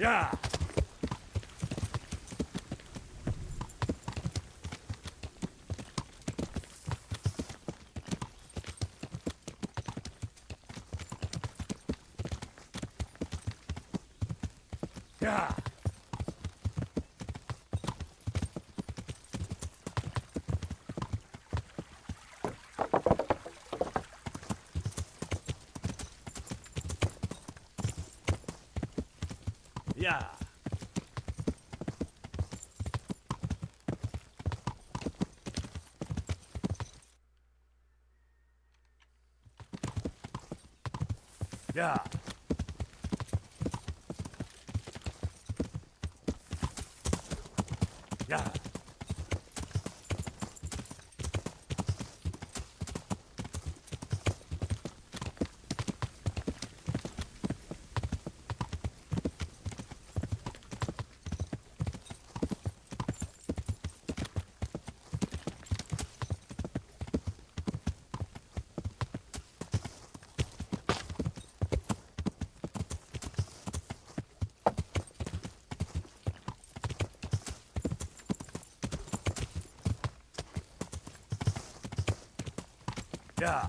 Yeah. Yeah. Yeah. Yeah. Yeah. Yeah.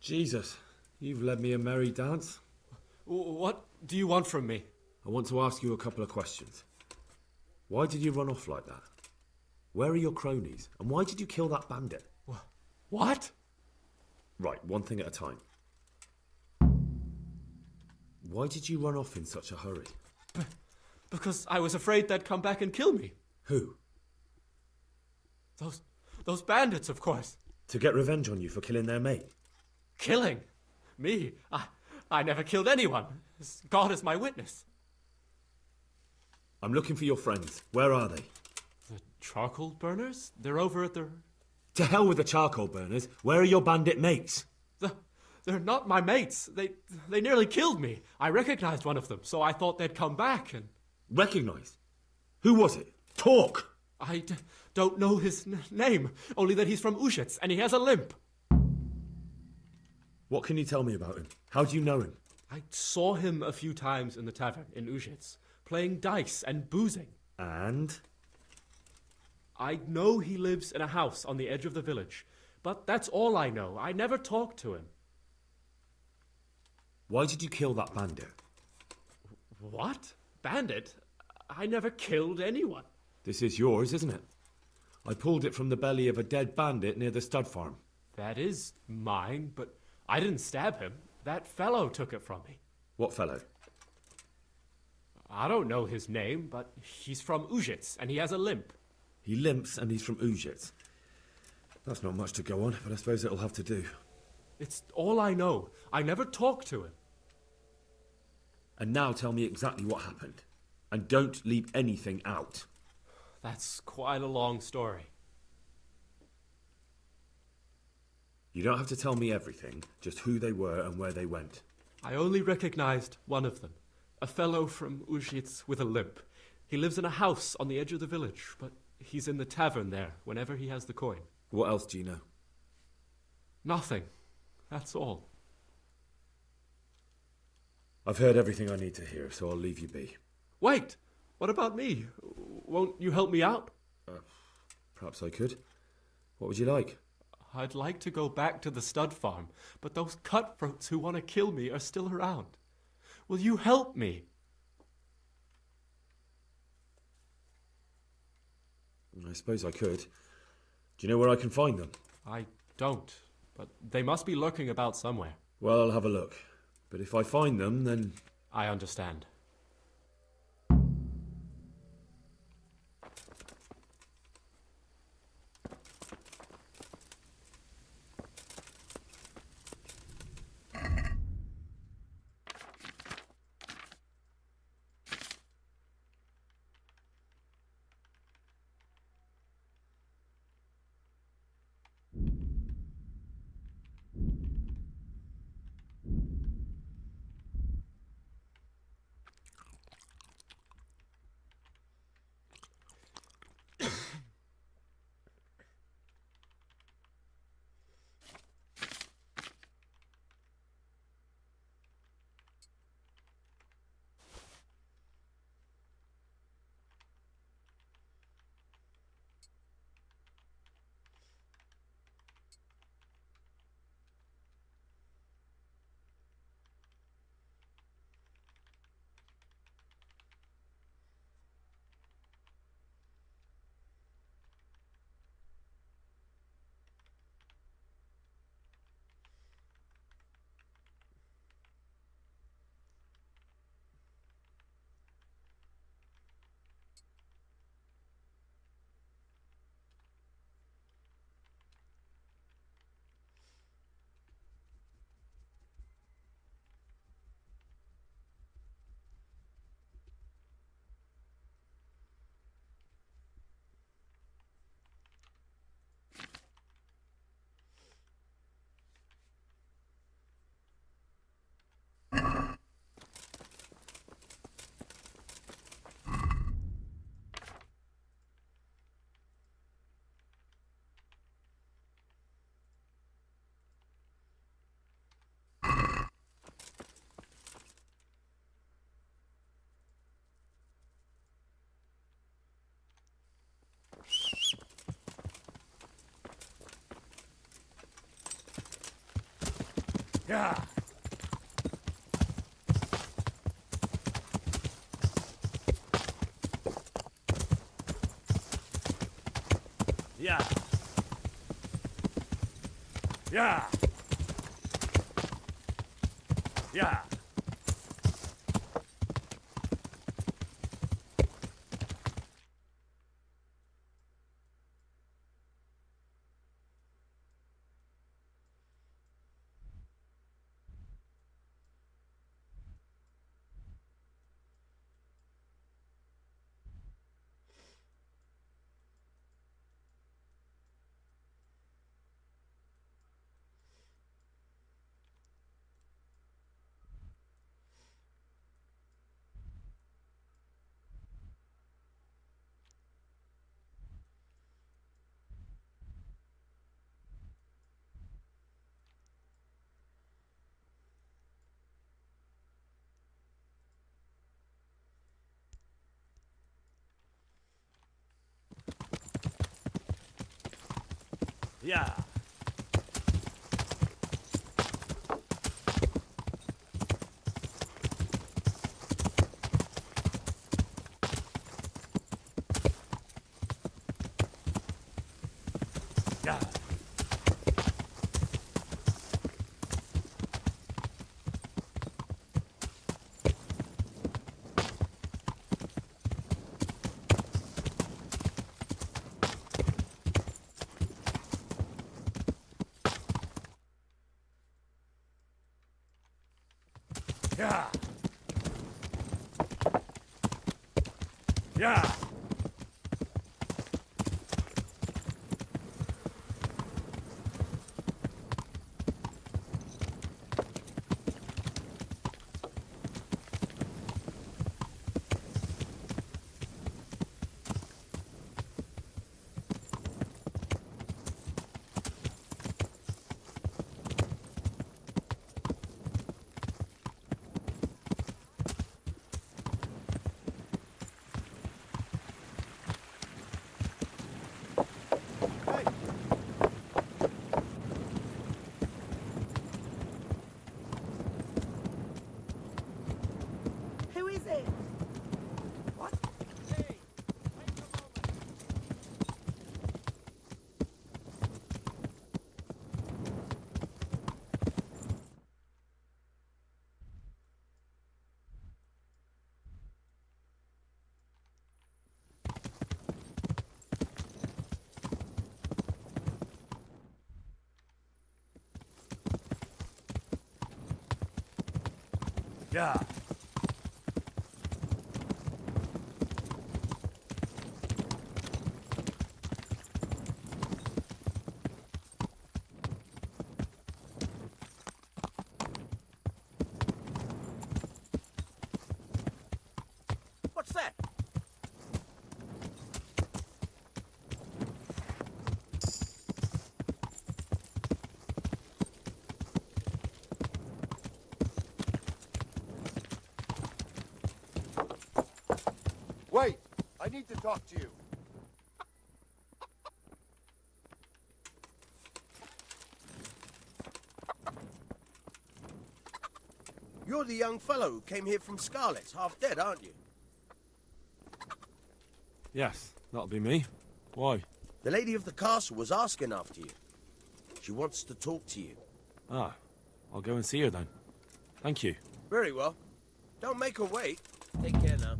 Jesus, you've led me a merry dance. What do you want from me? I want to ask you a couple of questions. Why did you run off like that? Where are your cronies? And why did you kill that bandit? What? Right, one thing at a time. Why did you run off in such a hurry? Because I was afraid they'd come back and kill me. Who? Those bandits, of course. To get revenge on you for killing their mate? Killing? Me? I never killed anyone. God is my witness. I'm looking for your friends. Where are they? The charcoal burners? They're over at the... To hell with the charcoal burners. Where are your bandit mates? They're not my mates. They nearly killed me. I recognized one of them, so I thought they'd come back and... Recognized? Who was it? Talk! I don't know his name, only that he's from Ushitz and he has a limp. What can you tell me about him? How do you know him? I saw him a few times in the tavern in Ushitz, playing dice and boozing. And? I know he lives in a house on the edge of the village, but that's all I know. I never talked to him. Why did you kill that bandit? What? Bandit? I never killed anyone. This is yours, isn't it? I pulled it from the belly of a dead bandit near the stud farm. That is mine, but I didn't stab him. That fellow took it from me. What fellow? I don't know his name, but he's from Ushitz, and he has a limp. He limps and he's from Ushitz. That's not much to go on, but I suppose it'll have to do. It's all I know. I never talked to him. And now tell me exactly what happened. And don't leave anything out. That's quite a long story. You don't have to tell me everything, just who they were and where they went. I only recognized one of them. A fellow from Ushitz with a limp. He lives in a house on the edge of the village, but he's in the tavern there whenever he has the coin. What else do you know? Nothing. That's all. I've heard everything I need to hear, so I'll leave you be. Wait! What about me? Won't you help me out? Perhaps I could. What would you like? I'd like to go back to the stud farm, but those cutthroats who want to kill me are still around. Will you help me? I suppose I could. Do you know where I can find them? I don't, but they must be lurking about somewhere. Well, I'll have a look. But if I find them, then... I understand. Yeah. Yeah. Yeah. Yeah. Yeah. Yeah. Yeah. Yeah. Yeah. What's that? Wait! I need to talk to you. You're the young fellow who came here from Scarlet's, half dead, aren't you? Yes, that'll be me. Why? The lady of the castle was asking after you. She wants to talk to you. Ah, I'll go and see her then. Thank you. Very well. Don't make her wait. Take care now.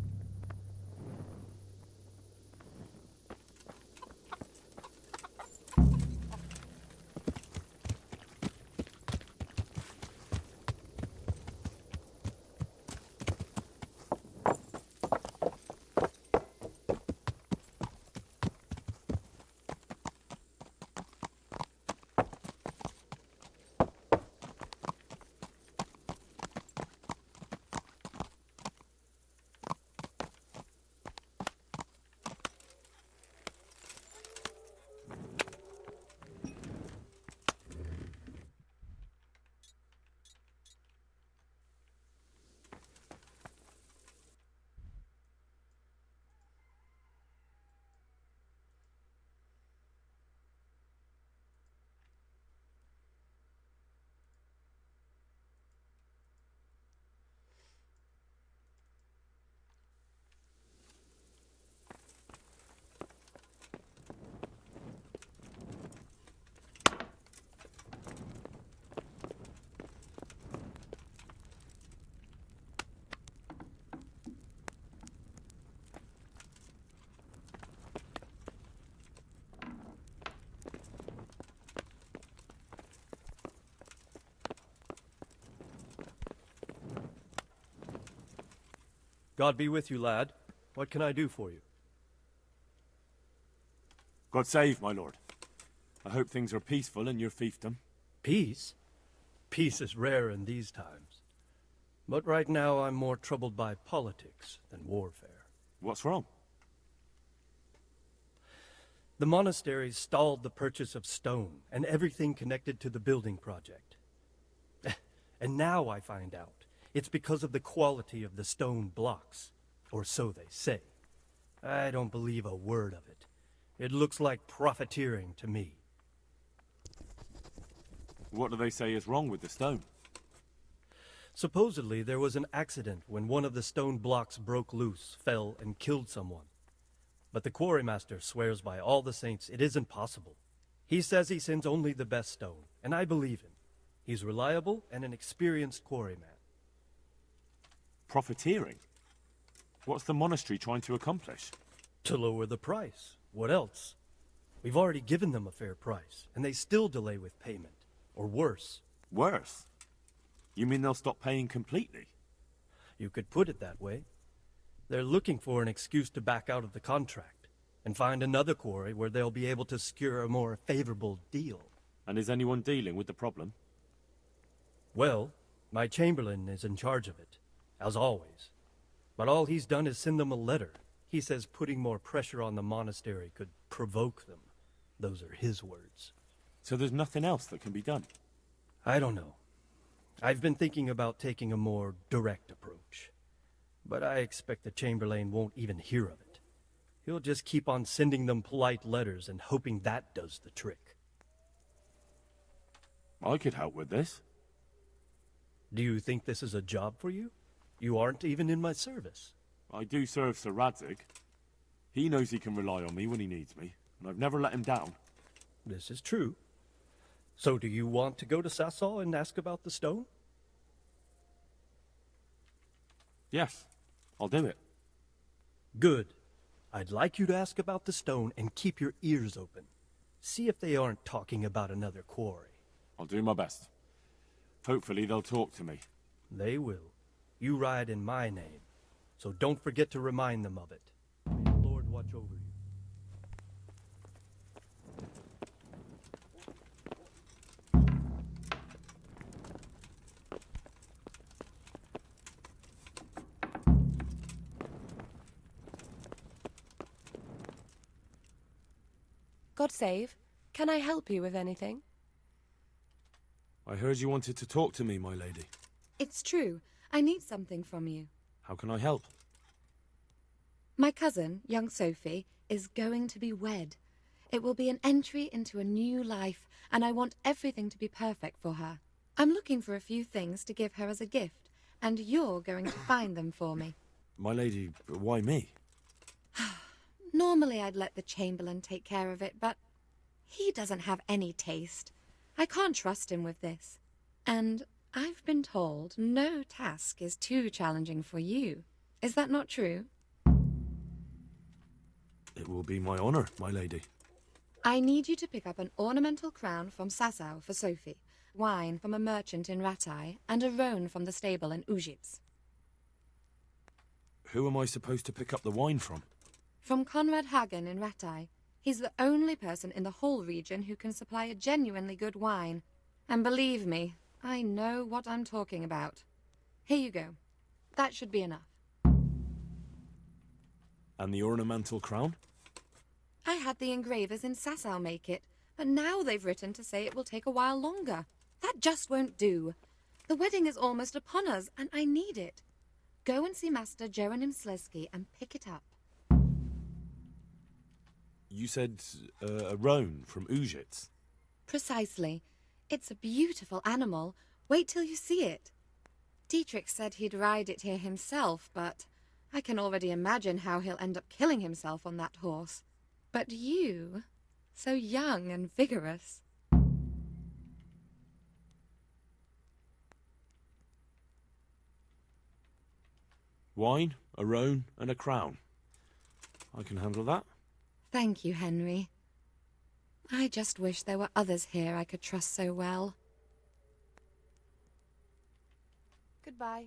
God be with you, lad. What can I do for you? God save, my lord. I hope things are peaceful in your fiefdom. Peace? Peace is rare in these times. But right now I'm more troubled by politics than warfare. What's wrong? The monastery stalled the purchase of stone and everything connected to the building project. And now I find out it's because of the quality of the stone blocks, or so they say. I don't believe a word of it. It looks like profiteering to me. What do they say is wrong with the stone? Supposedly there was an accident when one of the stone blocks broke loose, fell, and killed someone. But the quarrymaster swears by all the saints it isn't possible. He says he sends only the best stone, and I believe him. He's reliable and an experienced quarryman. Profiteering? What's the monastery trying to accomplish? To lower the price. What else? We've already given them a fair price, and they still delay with payment. Or worse. Worse? You mean they'll stop paying completely? You could put it that way. They're looking for an excuse to back out of the contract, and find another quarry where they'll be able to secure a more favorable deal. And is anyone dealing with the problem? Well, my chamberlain is in charge of it, as always. But all he's done is send them a letter. He says putting more pressure on the monastery could provoke them. Those are his words. So there's nothing else that can be done? I don't know. I've been thinking about taking a more direct approach. But I expect the chamberlain won't even hear of it. He'll just keep on sending them polite letters and hoping that does the trick. I could help with this. Do you think this is a job for you? You aren't even in my service. I do serve Sir Radzig. He knows he can rely on me when he needs me, and I've never let him down. This is true. So do you want to go to Sasau and ask about the stone? Yes, I'll do it. Good. I'd like you to ask about the stone and keep your ears open. See if they aren't talking about another quarry. I'll do my best. Hopefully they'll talk to me. They will. You ride in my name, so don't forget to remind them of it. May the Lord watch over you. God save. Can I help you with anything? I heard you wanted to talk to me, my lady. It's true. I need something from you. How can I help? My cousin, young Sophie, is going to be wed. It will be an entry into a new life, and I want everything to be perfect for her. I'm looking for a few things to give her as a gift, and you're going to find them for me. My lady, why me? Normally I'd let the Chamberlain take care of it, but he doesn't have any taste. I can't trust him with this. And I've been told no task is too challenging for you. Is that not true? It will be my honor, my lady. I need you to pick up an ornamental crown from Sasau for Sophie, wine from a merchant in Ratai, and a roan from the stable in Ujits. Who am I supposed to pick up the wine from? From Conrad Hagen in Ratai. He's the only person in the whole region who can supply a genuinely good wine. And believe me, I know what I'm talking about. Here you go. That should be enough. And the ornamental crown? I had the engravers in Sasau make it, but now they've written to say it will take a while longer. That just won't do. The wedding is almost upon us, and I need it. Go and see Master Jeronim Slesky and pick it up. You said a roan from Ujits. Precisely. It's a beautiful animal. Wait till you see it. Dietrich said he'd ride it here himself, but I can already imagine how he'll end up killing himself on that horse. But you, so young and vigorous. Wine, a roan, and a crown. I can handle that. Thank you, Henry. I just wish there were others here I could trust so well. Goodbye.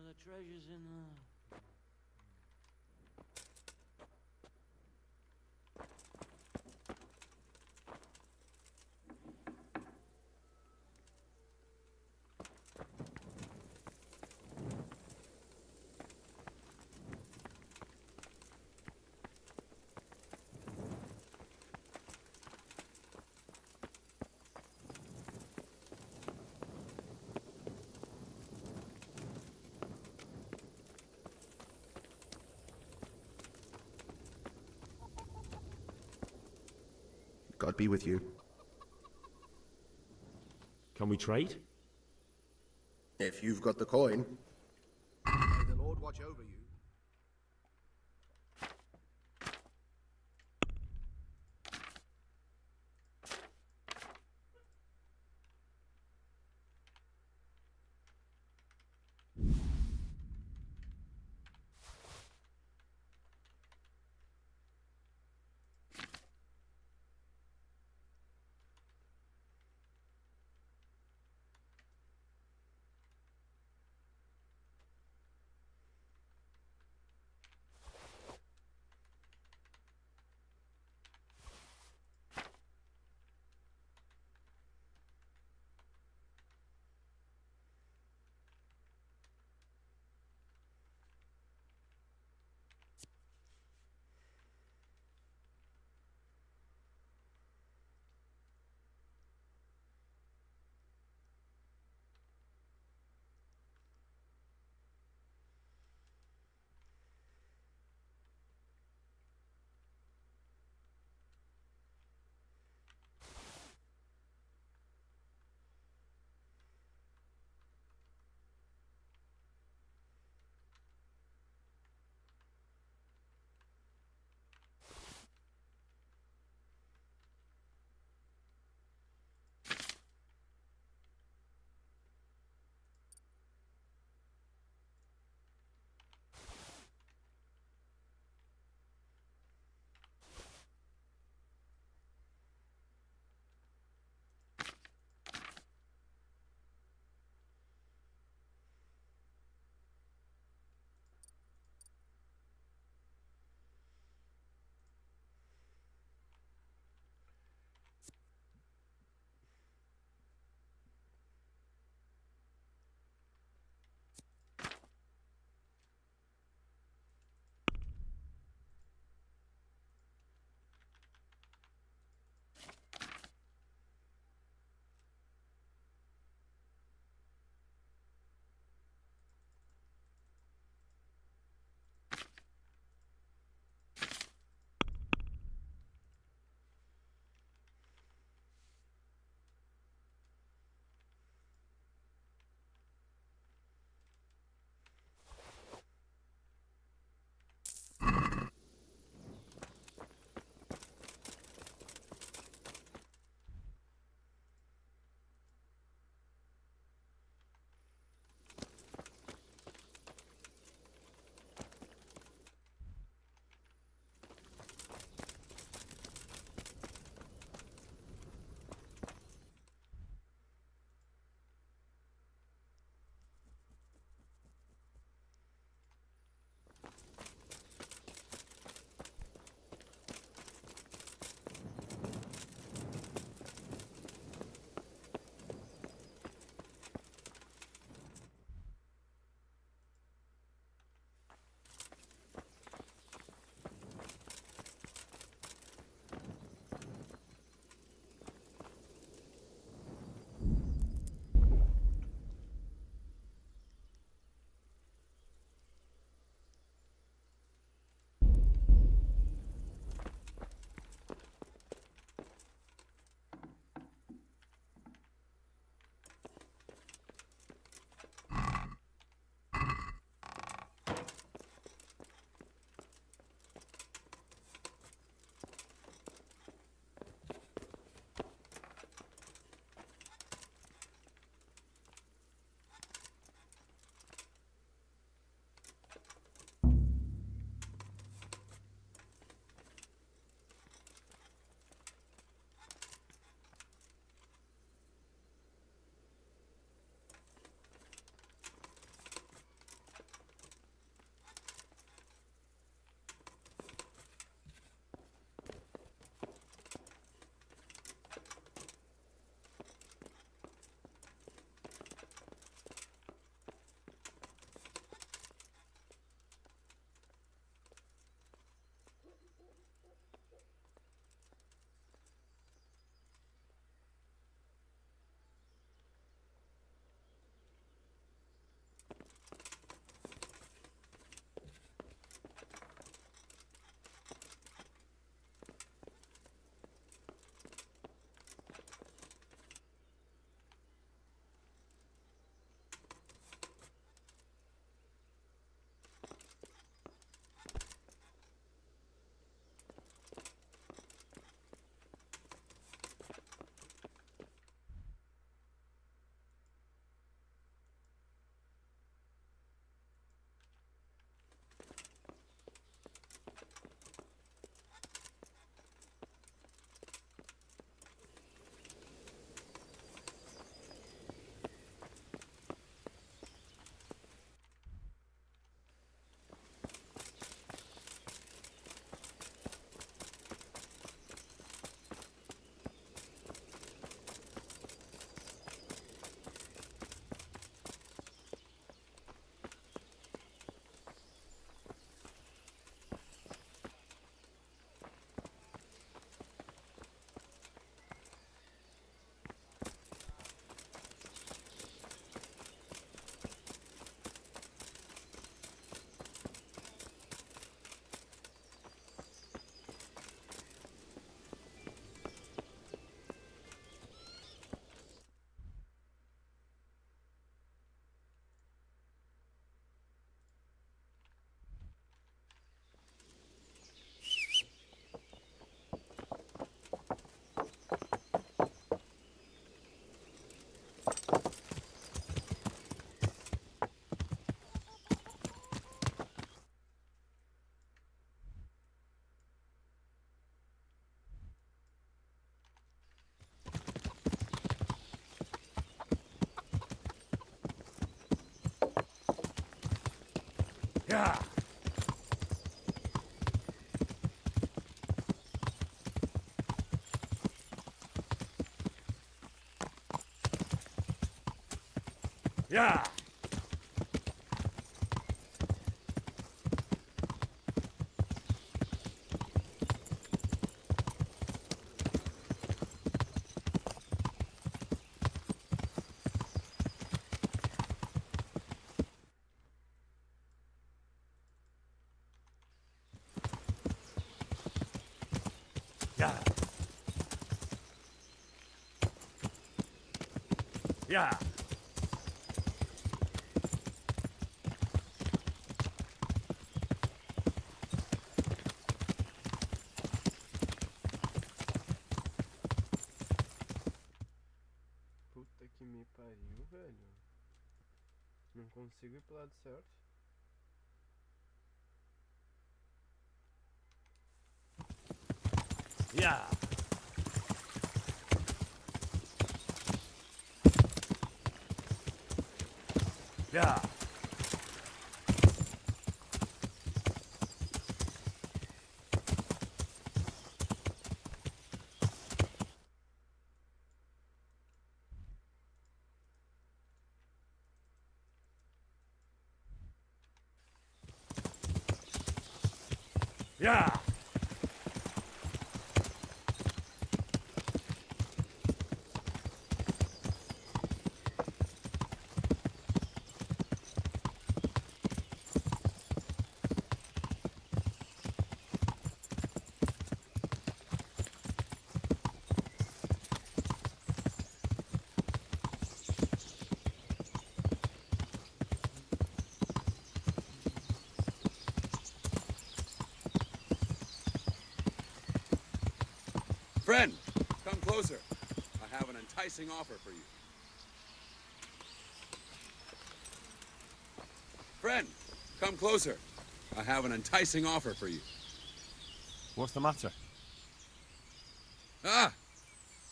The treasure's in the... God be with you. Can we trade? If you've got the coin. May the Lord watch over you. Yeah. Yeah. Yeah. Yeah. Puta que me pariu, velho. Não consigo ir pro lado certo. Yeah. Yeah. Yeah. Friend, come closer. I have an enticing offer for you. Friend, come closer. I have an enticing offer for you. What's the matter? Ah,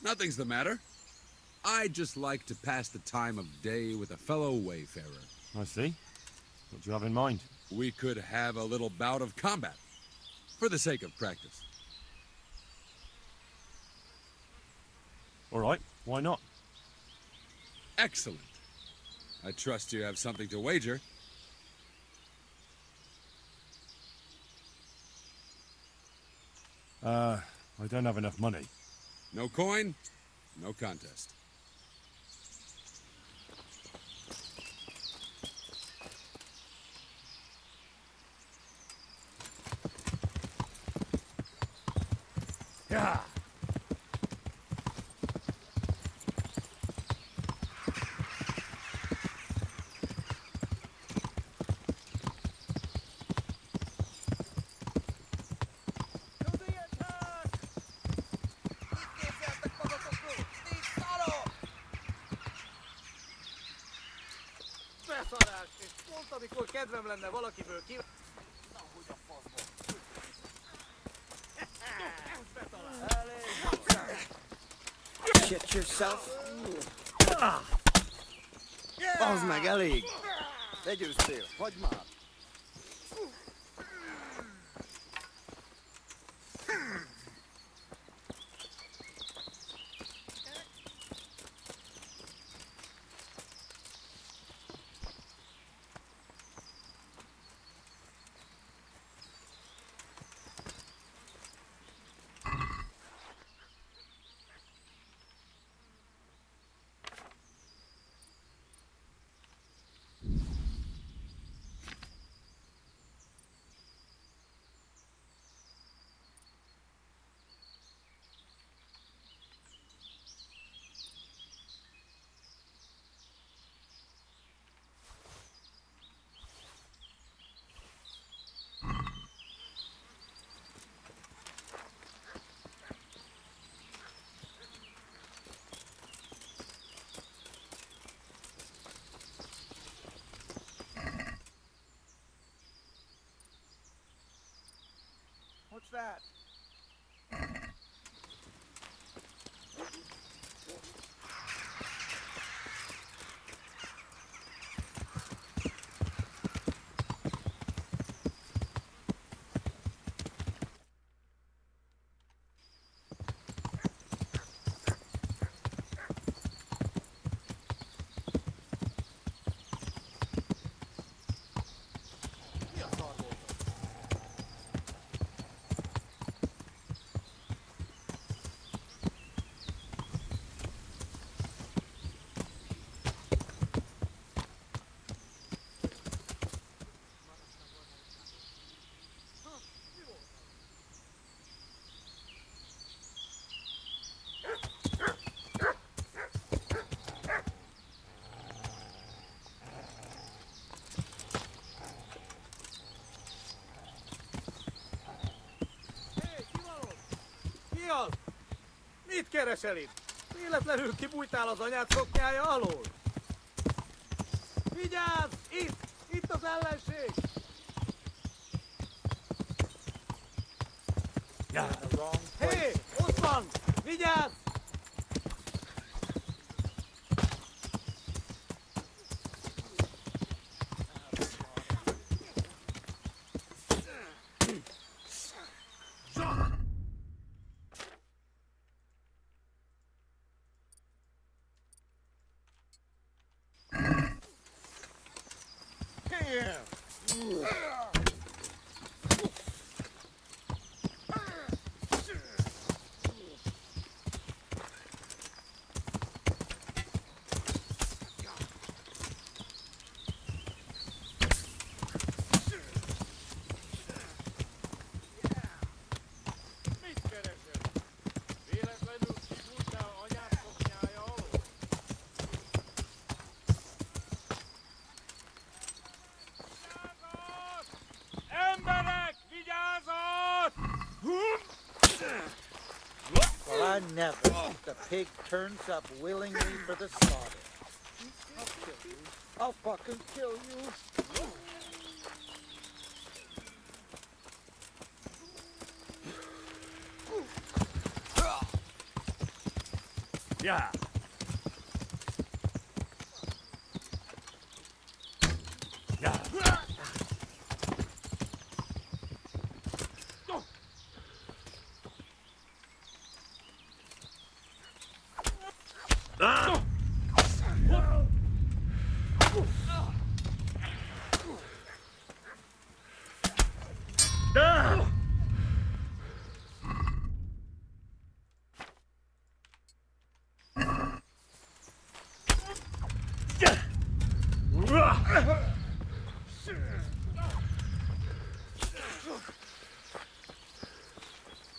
nothing's the matter. I'd just like to pass the time of day with a fellow wayfarer. I see. What do you have in mind? We could have a little bout of combat, for the sake of practice. All right, why not? Excellent. I trust you have something to wager. I don't have enough money. No coin, no contest. Yeah. Beszarás! És pont amikor kedvem lenne valakiből ki... Na, hogy a faszba! Shit yourself. Bazd meg, elég! Legyőztél, hagyd már! What's that? keresel itt? Véletlenül kibújtál az anyád szoknyája alól? Vigyázz! Itt! Itt az ellenség! Hé! Ott van! Vigyázz! Mit keresel? Véletlenül kibújtál anyád szoknyája alól? Emberek, vigyázat! Well, I never. The pig turns up willingly for the slaughter. I'll kill you. I'll fucking kill you. Yeah.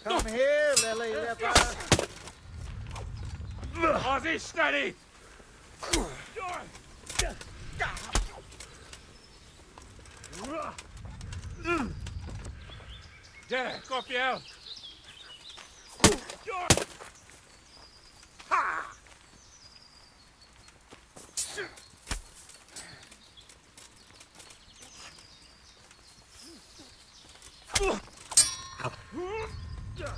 Come here, Lily Liver. Az Istenit! Gyere, kapj el! Filha da puta.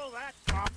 all that talk.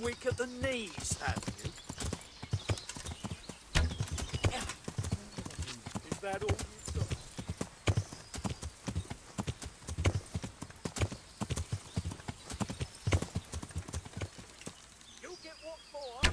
Weak at the knees, have you? Is that all you've got? You get what for?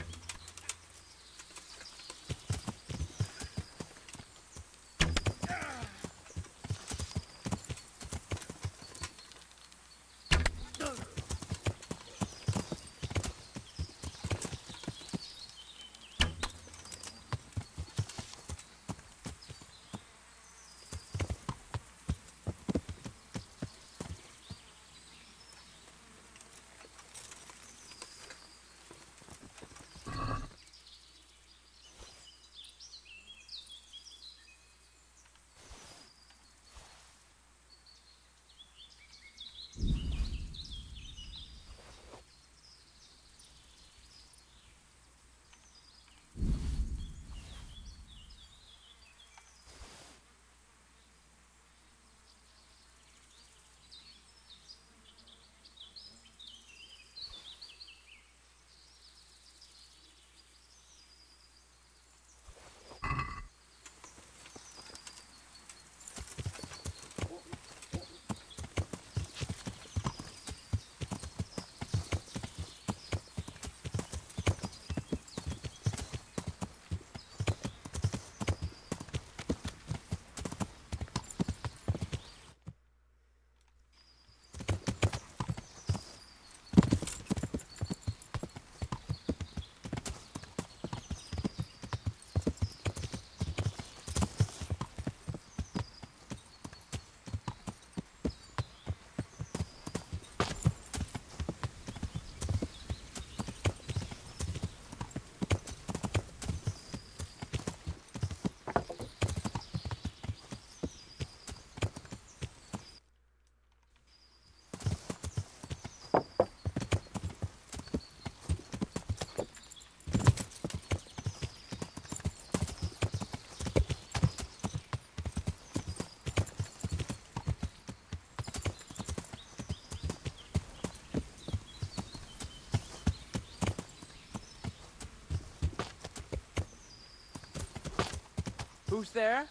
Who's there?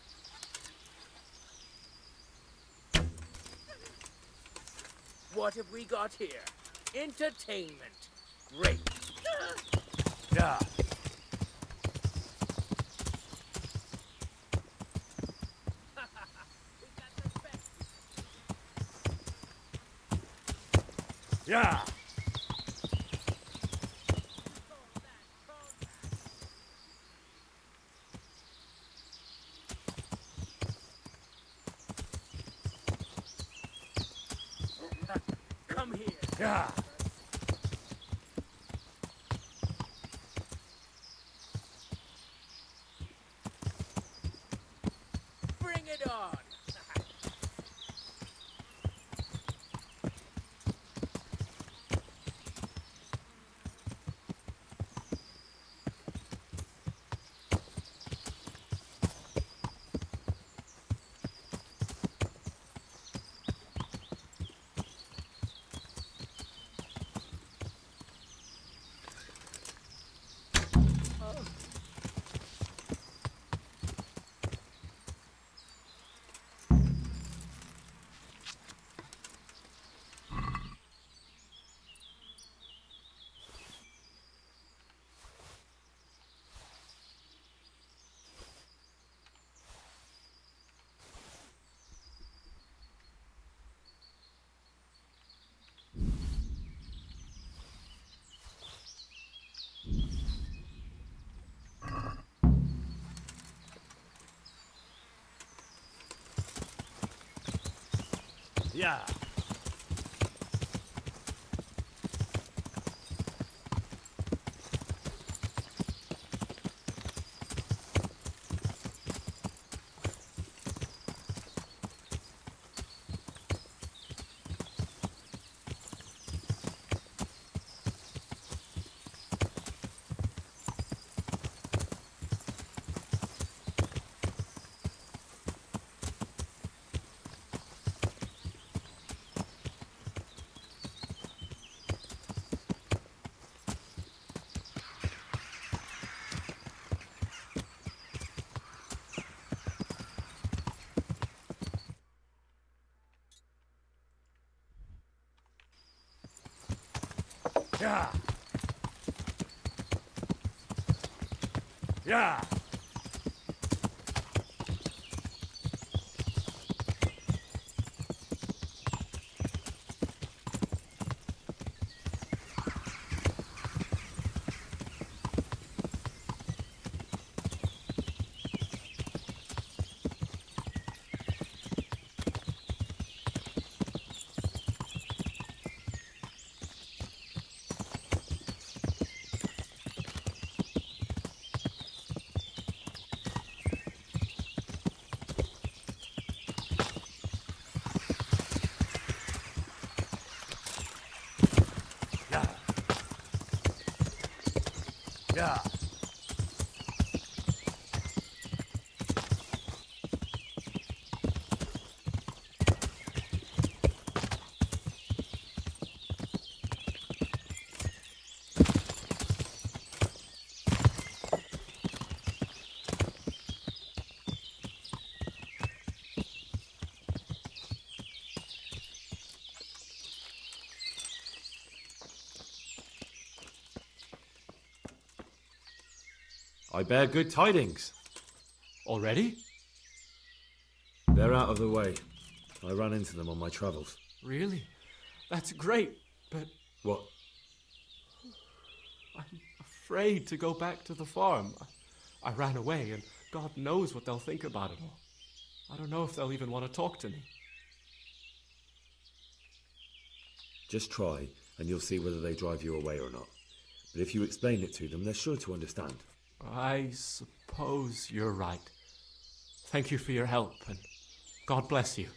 What have we got here? Entertainment. Great. Yeah. Yeah. Come here. Yeah. Bring it on. Yeah. Yeah. Yeah. Yeah. I bear good tidings. Already? They're out of the way. I ran into them on my travels. Really? That's great, but What? I'm afraid to go back to the farm. I ran away, and God knows what they'll think about it all. I don't know if they'll even want to talk to me. Just try, and you'll see whether they drive you away or not. But if you explain it to them, they're sure to understand. I suppose you're right. Thank you for your help, and God bless you.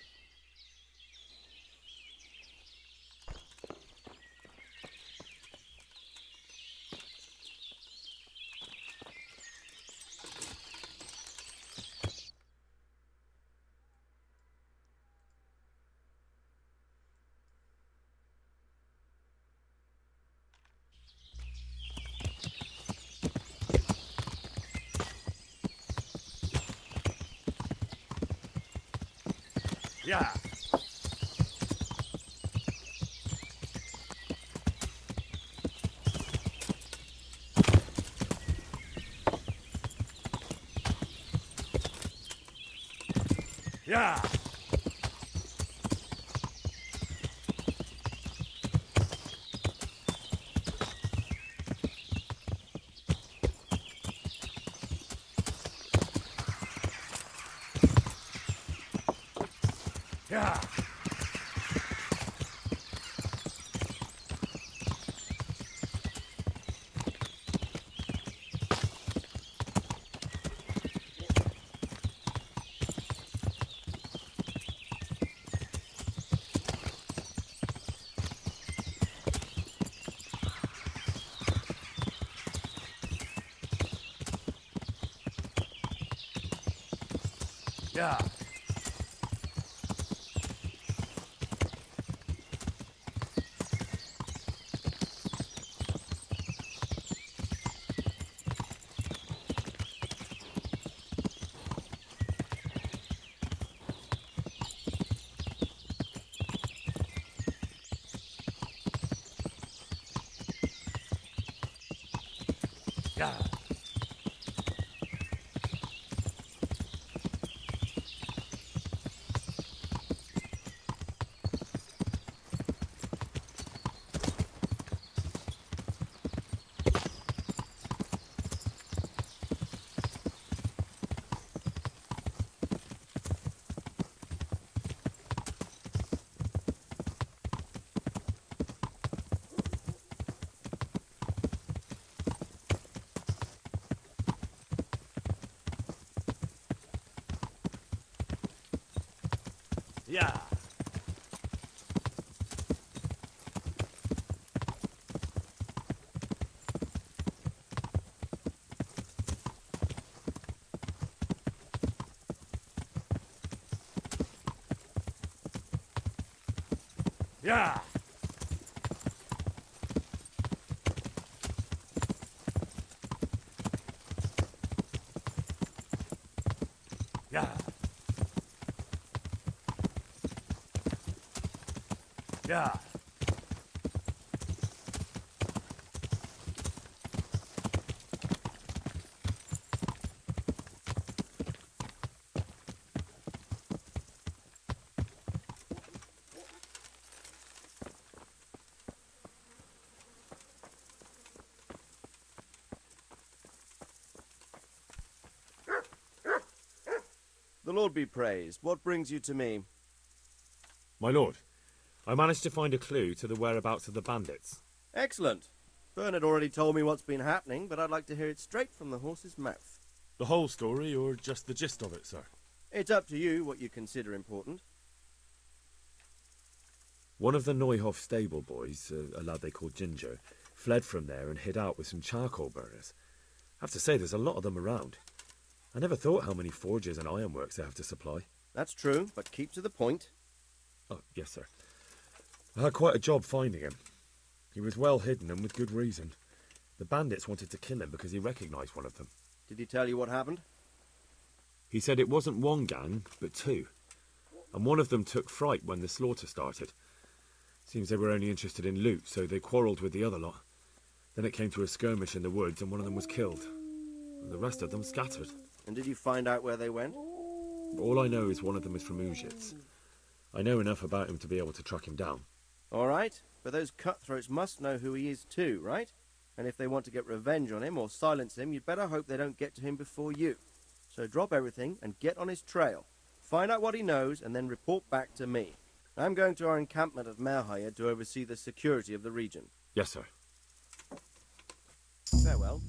Yeah. Yeah. Yeah. Yeah. Yeah. Yeah. Yeah. Yeah. Yeah. The Lord be praised. What brings you to me? My lord, I managed to find a clue to the whereabouts of the bandits. Excellent. Bern had already told me what's been happening, but I'd like to hear it straight from the horse's mouth. The whole story, or just the gist of it, sir? It's up to you what you consider important. One of the Neuhoff stable boys, a lad they called Ginger, fled from there and hid out with some charcoal burners. I have to say, there's a lot of them around. I never thought how many forges and ironworks they have to supply. That's true, but keep to the point. Oh, yes, sir. I had quite a job finding him. He was well hidden and with good reason. The bandits wanted to kill him because he recognised one of them. Did he tell you what happened? He said it wasn't one gang, but two. And one of them took fright when the slaughter started. Seems they were only interested in loot, so they quarrelled with the other lot. Then it came to a skirmish in the woods and one of them was killed. And the rest of them scattered. And did you find out where they went? All I know is one of them is from Uzhitz. I know enough about him to be able to track him down. All right, but those cutthroats must know who he is too, right? And if they want to get revenge on him or silence him, you'd better hope they don't get to him before you. So drop everything and get on his trail. Find out what he knows and then report back to me. I'm going to our encampment at Malhaya to oversee the security of the region. Yes, sir. Farewell.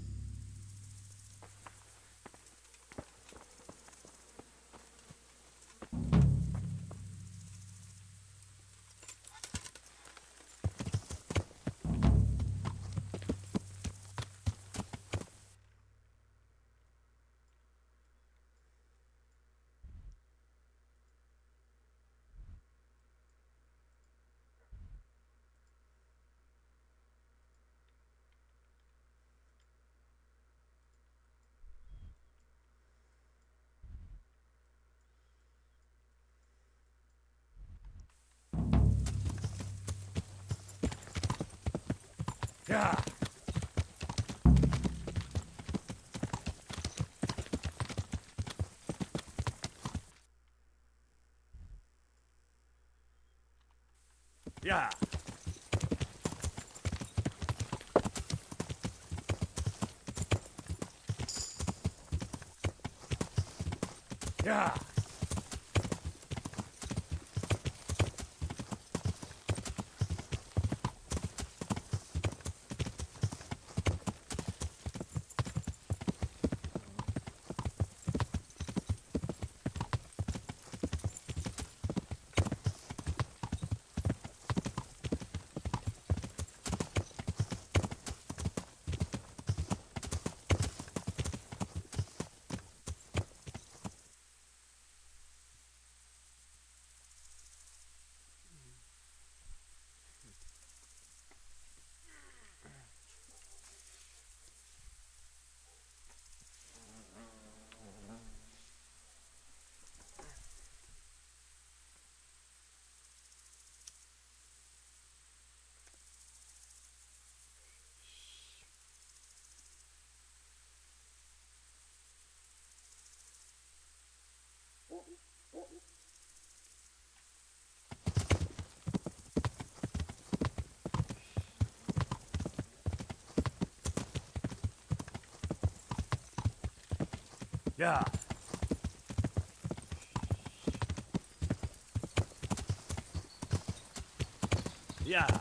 Yeah. Yeah. Yeah. Yeah. Yeah.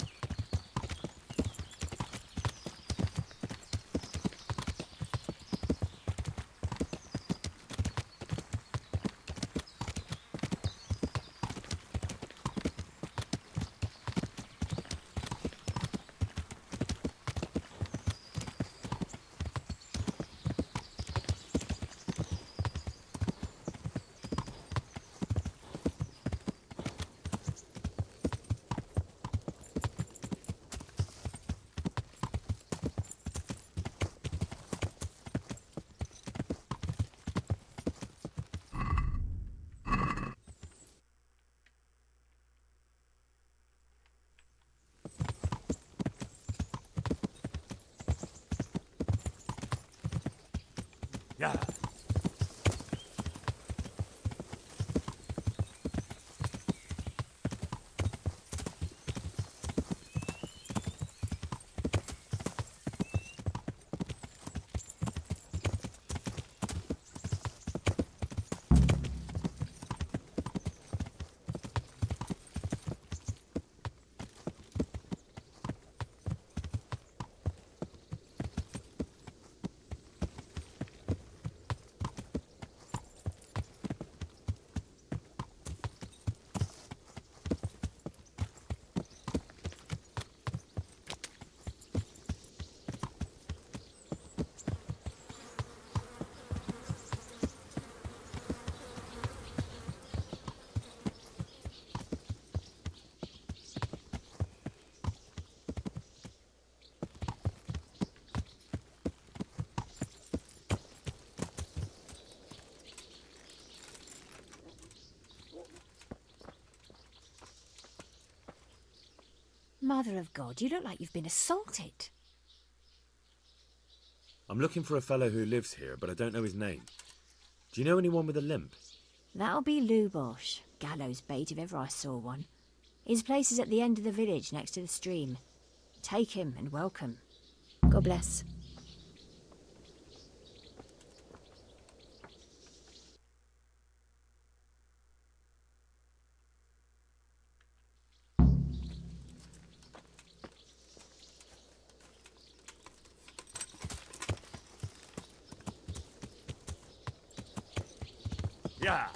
Yeah. Yeah. Mother of God, you look like you've been assaulted. I'm looking for a fellow who lives here, but I don't know his name. Do you know anyone with a limp? That'll be Lubosh, gallows bait if ever I saw one. His place is at the end of the village next to the stream. Take him and welcome. God bless. Yeah.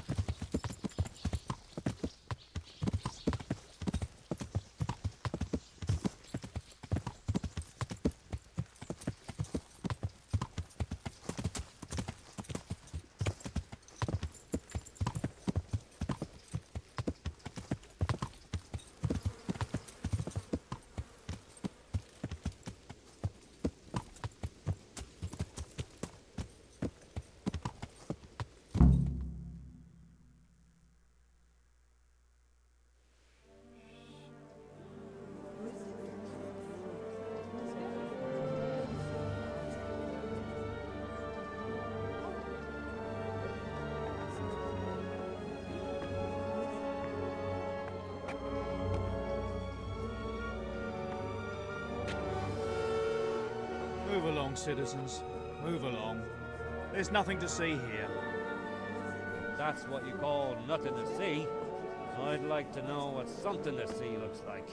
Move along, citizens. Move along. There's nothing to see here. That's what you call nothing to see. I'd like to know what something to see looks like.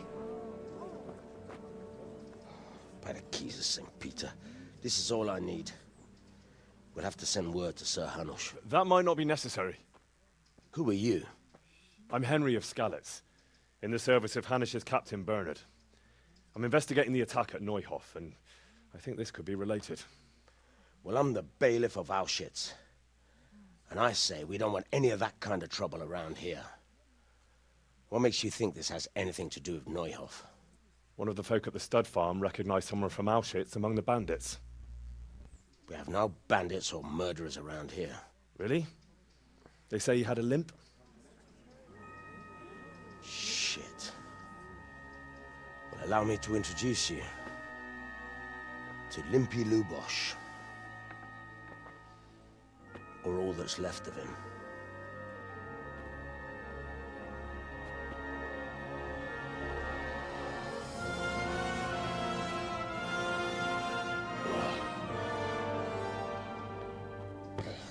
By the keys of St. Peter, this is all I need. We'll have to send word to Sir Hanush. That might not be necessary. Who are you? I'm Henry of Skalitz, in the service of Hanush's Captain Bernard. I'm investigating the attack at Neuhof, and I think this could be related. Well, I'm the bailiff of Auschwitz. And I say we don't want any of that kind of trouble around here. What makes you think this has anything to do with Neuhof? One of the folk at the stud farm recognized someone from Auschwitz among the bandits. We have no bandits or murderers around here. Really? They say he had a limp? Shit. Well, allow me to introduce you to Limpy Lubosh. Or all that's left of him.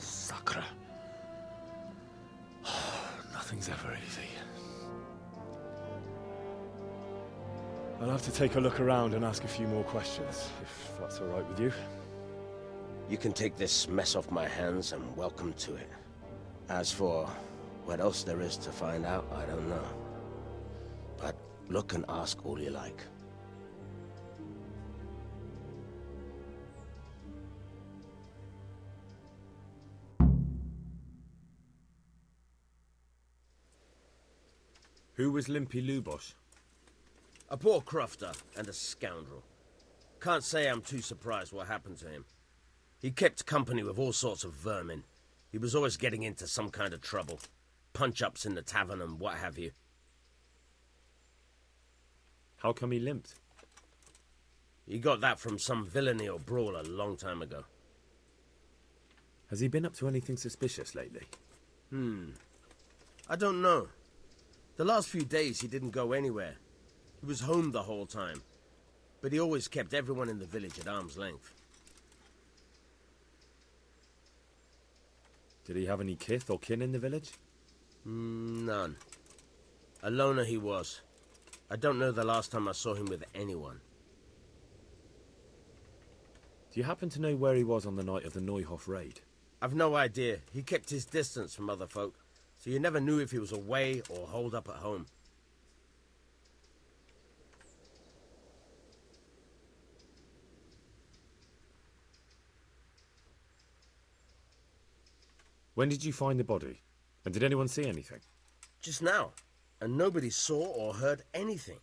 Sacre. Nothing's ever easy. I'll have to take a look around and ask a few more questions, if that's all right with you. You can take this mess off my hands and welcome to it. As for what else there is to find out, I don't know. But look and ask all you like. Who was Limpy Lubosh? A poor crofter and a scoundrel. Can't say I'm too surprised what happened to him. He kept company with all sorts of vermin. He was always getting into some kind of trouble. Punch-ups in the tavern and what have you. How come he limped? He got that from some villainy or brawl a long time ago. Has he been up to anything suspicious lately? I don't know. The last few days he didn't go anywhere. He was home the whole time. But he always kept everyone in the village at arm's length. Did he have any kith or kin in the village? None. A loner he was. I don't know the last time I saw him with anyone. Do you happen to know where he was on the night of the Neuhof raid? I've no idea. He kept his distance from other folk, so you never knew if he was away or holed up at home. When did you find the body? And did anyone see anything? Just now. And nobody saw or heard anything.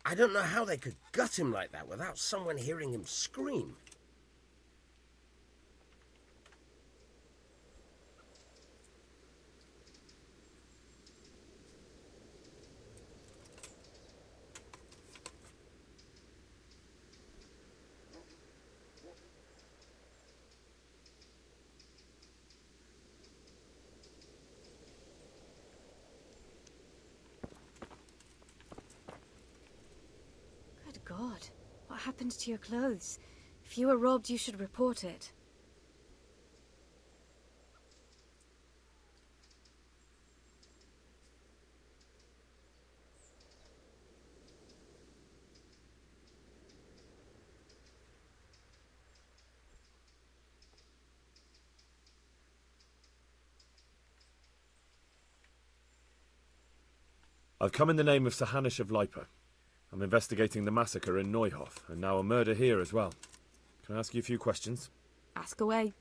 I don't know how they could gut him like that without someone hearing him scream. God, what happened to your clothes? If you were robbed, you should report it. I've come in the name of Sir Hanush of Lipa. I'm investigating the massacre in Neuhof, and now a murder here as well. Can I ask you a few questions? Ask away.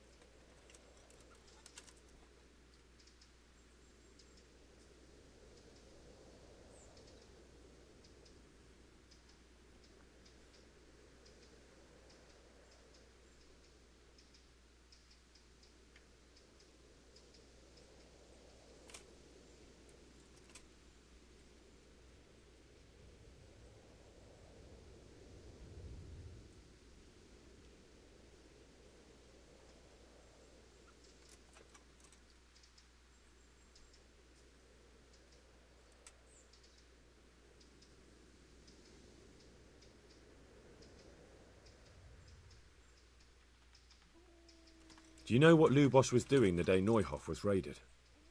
Do you know what Lubosh was doing the day Neuhof was raided?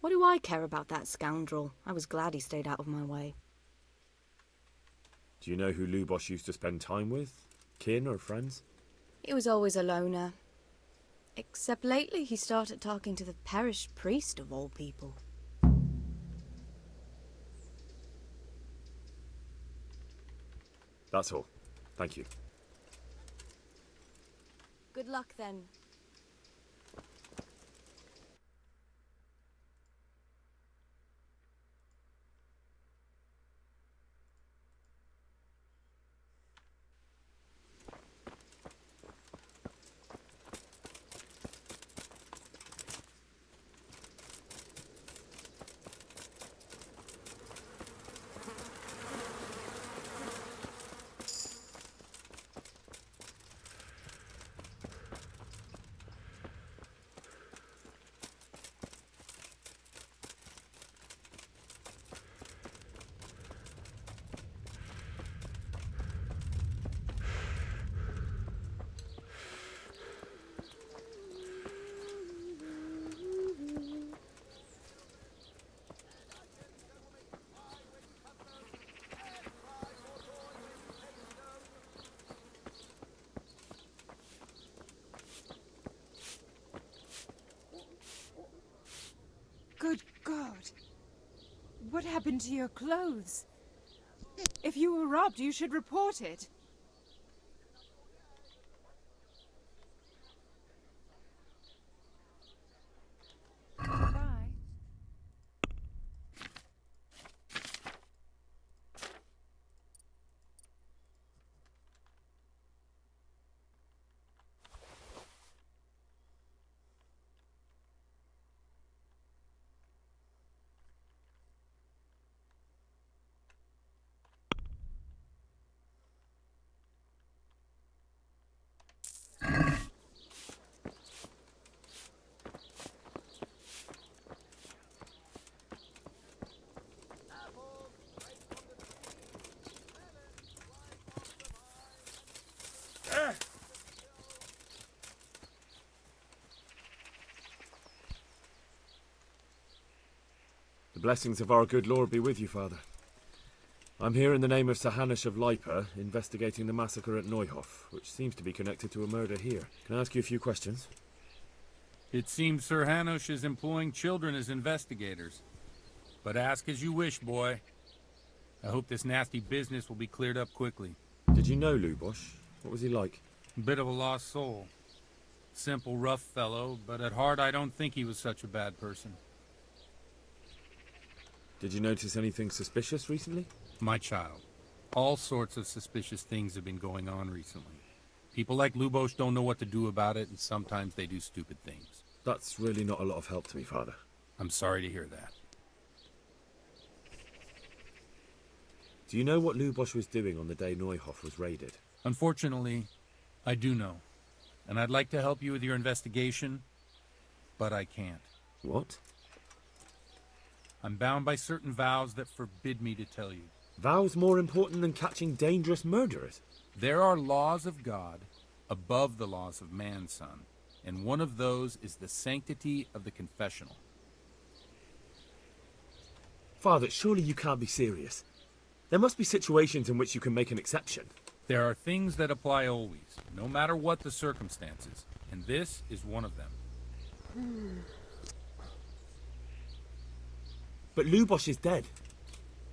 What do I care about that scoundrel? I was glad he stayed out of my way. Do you know who Lubosh used to spend time with? Kin or friends? He was always a loner. Except lately he started talking to the parish priest of all people. That's all. Thank you. Good luck then. Good God. What happened to your clothes? If you were robbed, you should report it. Bye. The blessings of our good Lord be with you, Father. I'm here in the name of Sir Hanush of Lipa, investigating the massacre at Neuhof, which seems to be connected to a murder here. Can I ask you a few questions? It seems Sir Hanush is employing children as investigators. But ask as you wish, boy. I hope this nasty business will be cleared up quickly. Did you know Lubosh? What was he like? Bit of a lost soul. Simple, rough fellow, but at heart I don't think he was such a bad person. Did you notice anything suspicious recently? My child, all sorts of suspicious things have been going on recently. People like Lubosh don't know what to do about it, and sometimes they do stupid things. That's really not a lot of help to me, Father. I'm sorry to hear that. Do you know what Lubosh was doing on the day Neuhof was raided? Unfortunately, I do know. And I'd like to help you with your investigation, but I can't. What? I'm bound by certain vows that forbid me to tell you. Vows more important than catching dangerous murderers? There are laws of God above the laws of man, son, and one of those is the sanctity of the confessional. Father, surely you can't be serious. There must be situations in which you can make an exception. There are things that apply always, no matter what the circumstances, and this is one of them. But Lubosh is dead.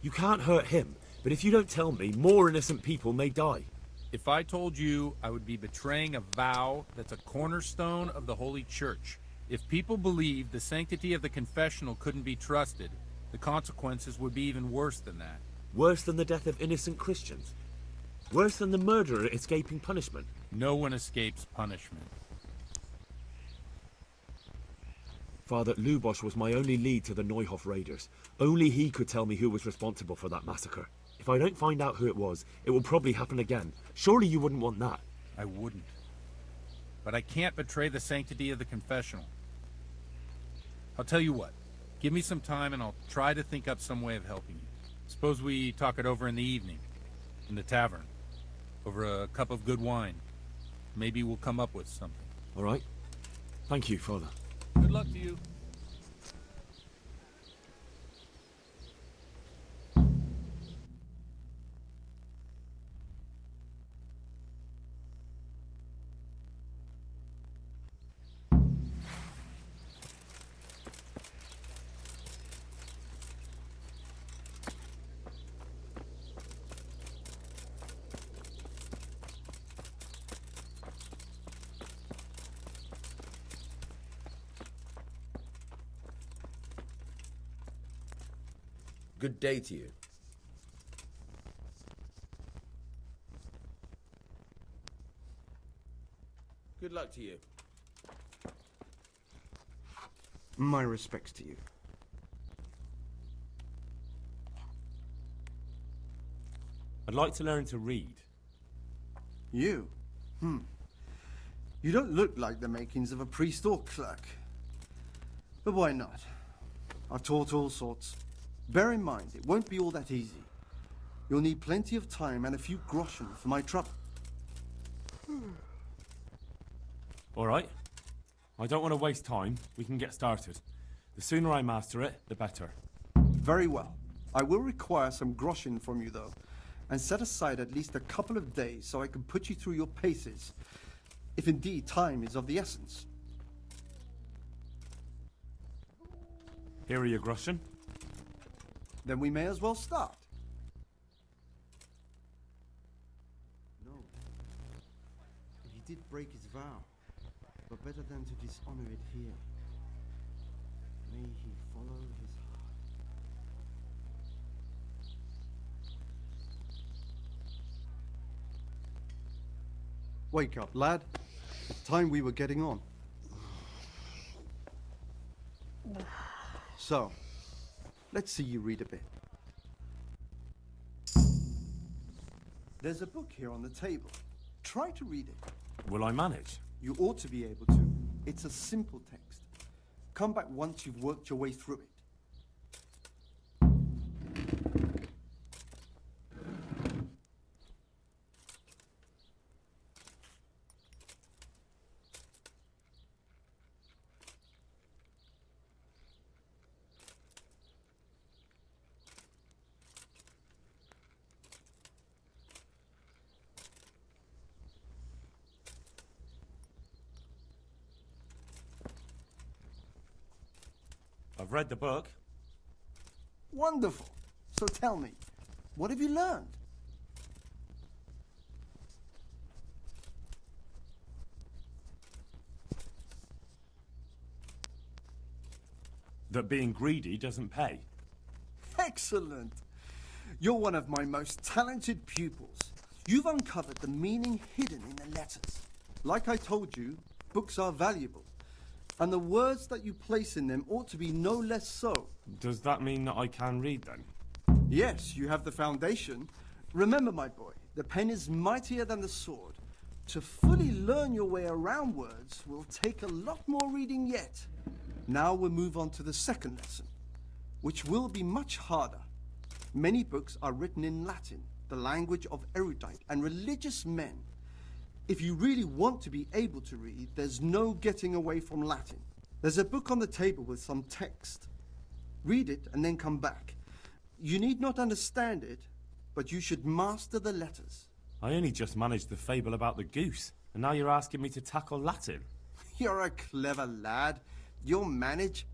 You can't hurt him, but if you don't tell me, more innocent people may die. If I told you, I would be betraying a vow that's a cornerstone of the Holy Church. If people believed the sanctity of the confessional couldn't be trusted, the consequences would be even worse than that. Worse than the death of innocent Christians? Worse than the murderer escaping punishment? No one escapes punishment. Father, Lubosh was my only lead to the Neuhof raiders. Only he could tell me who was responsible for that massacre. If I don't find out who it was, it will probably happen again. Surely you wouldn't want that. I wouldn't. But I can't betray the sanctity of the confessional. I'll tell you what. Give me some time and I'll try to think up some way of helping you. Suppose we talk it over in the evening, in the tavern, over a cup of good wine. Maybe we'll come up with something. All right. Thank you, Father. Good luck to you. Good day to you. Good luck to you. My respects to you. I'd like to learn to read. You? You don't look like the makings of a priest or clerk. But why not? I've taught all sorts. Bear in mind, it won't be all that easy. You'll need plenty of time and a few groschen for my trouble. All right. I don't want to waste time. We can get started. The sooner I master it, the better. Very well. I will require some groschen from you, though, and set aside at least a couple of days so I can put you through your paces, if indeed time is of the essence. Here are your groschen. Then we may as well start. No. He did break his vow, but better than to dishonor it here. May he follow his heart. Wake up, lad. It's time we were getting on. So, let's see you read a bit. There's a book here on the table. Try to read it. Will I manage? You ought to be able to. It's a simple text. Come back once you've worked your way through it. I've read the book. Wonderful. So tell me, what have you learned? That being greedy doesn't pay. Excellent. You're one of my most talented pupils. You've uncovered the meaning hidden in the letters. Like I told you, books are valuable. And the words that you place in them ought to be no less so. Does that mean that I can read then? Yes, you have the foundation. Remember, my boy, the pen is mightier than the sword. To fully learn your way around words will take a lot more reading yet. Now we'll move on to the second lesson, which will be much harder. Many books are written in Latin, the language of erudite and religious men. If you really want to be able to read, there's no getting away from Latin. There's a book on the table with some text. Read it and then come back. You need not understand it, but you should master the letters. I only just managed the fable about the goose, and now you're asking me to tackle Latin. You're a clever lad. You'll manage.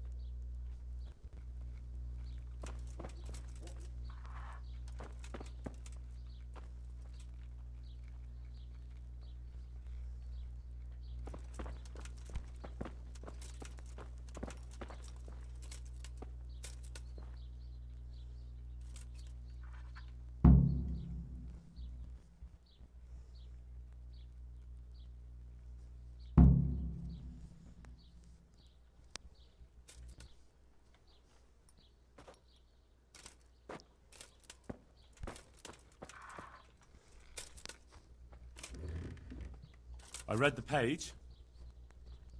I read the page.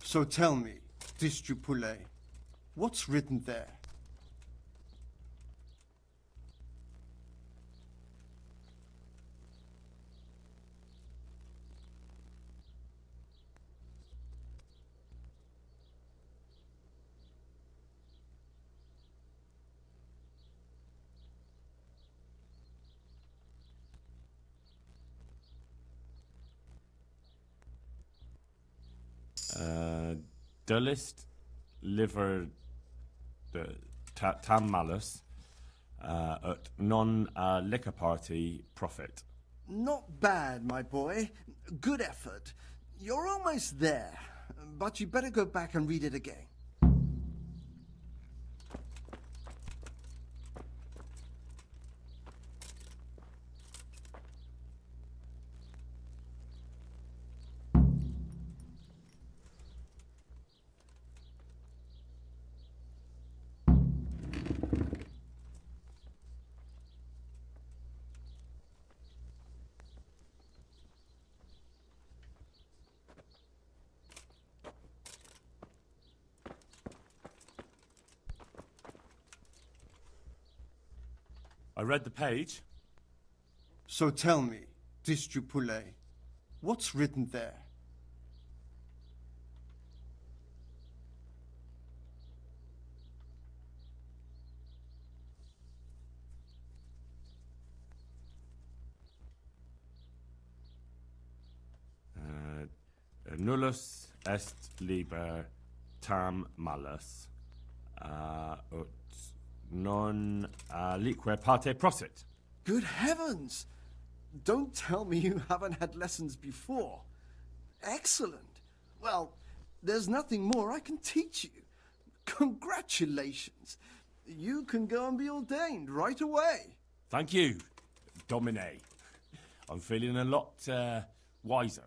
So tell me, Distrupule, what's written there? Dullist liver tam malus ut non liquor party profit. Not bad, my boy. Good effort. You're almost there, but you better go back and read it again. I read the page. So tell me, Distrupule, what's written there? Nullus est liber tam malus ut non lique parte prosit. Good heavens! Don't tell me you haven't had lessons before. Excellent. Well, there's nothing more I can teach you. Congratulations. You can go and be ordained right away. Thank you, Domine. I'm feeling a lot wiser.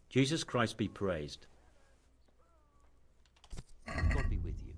Jesus Christ be praised. God be with you.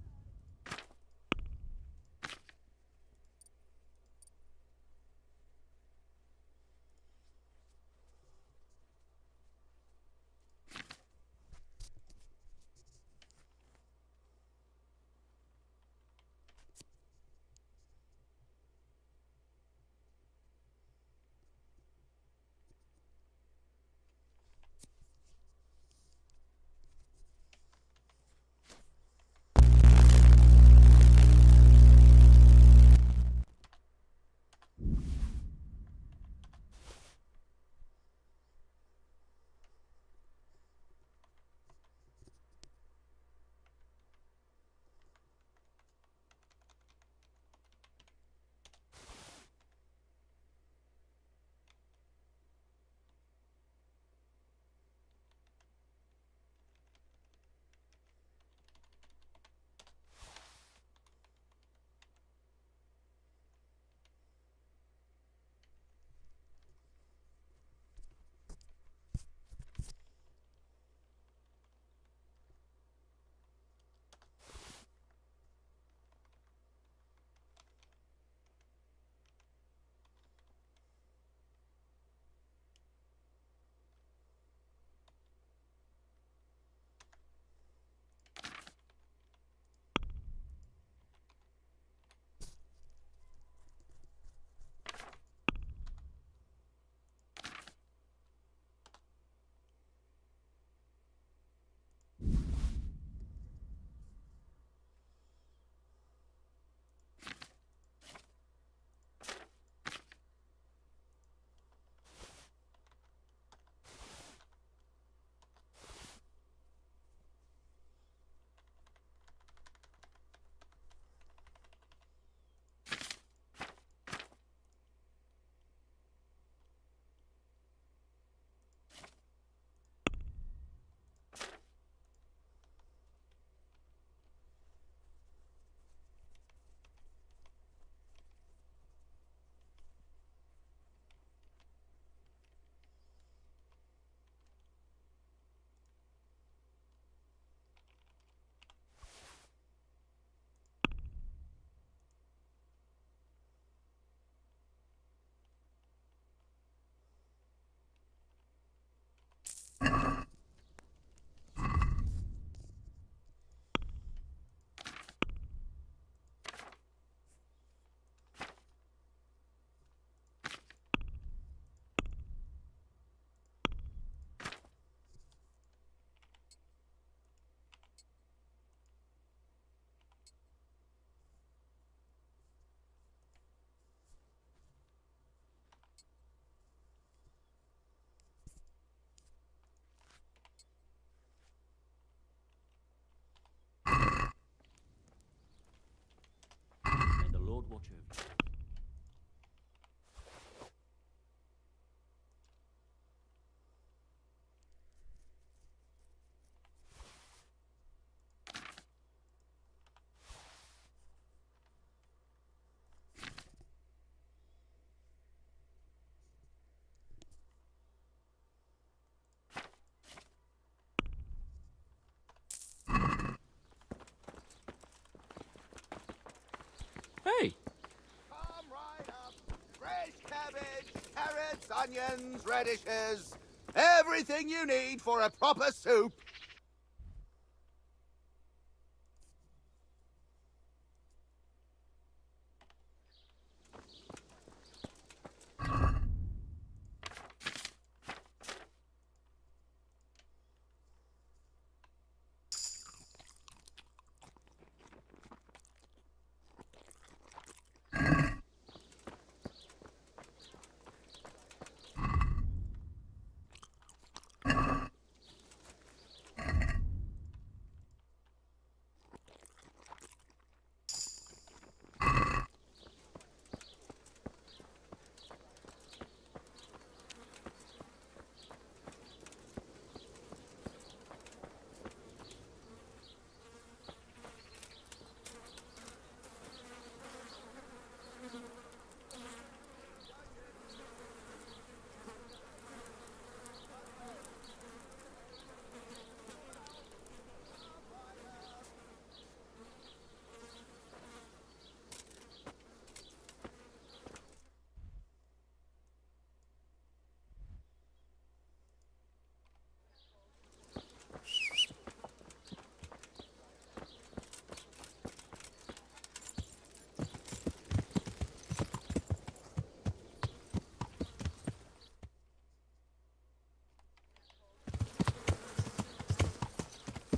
Lord watch over you. Hey! Come right up. Fresh cabbage, carrots, onions, radishes. Everything you need for a proper soup.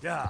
Yeah.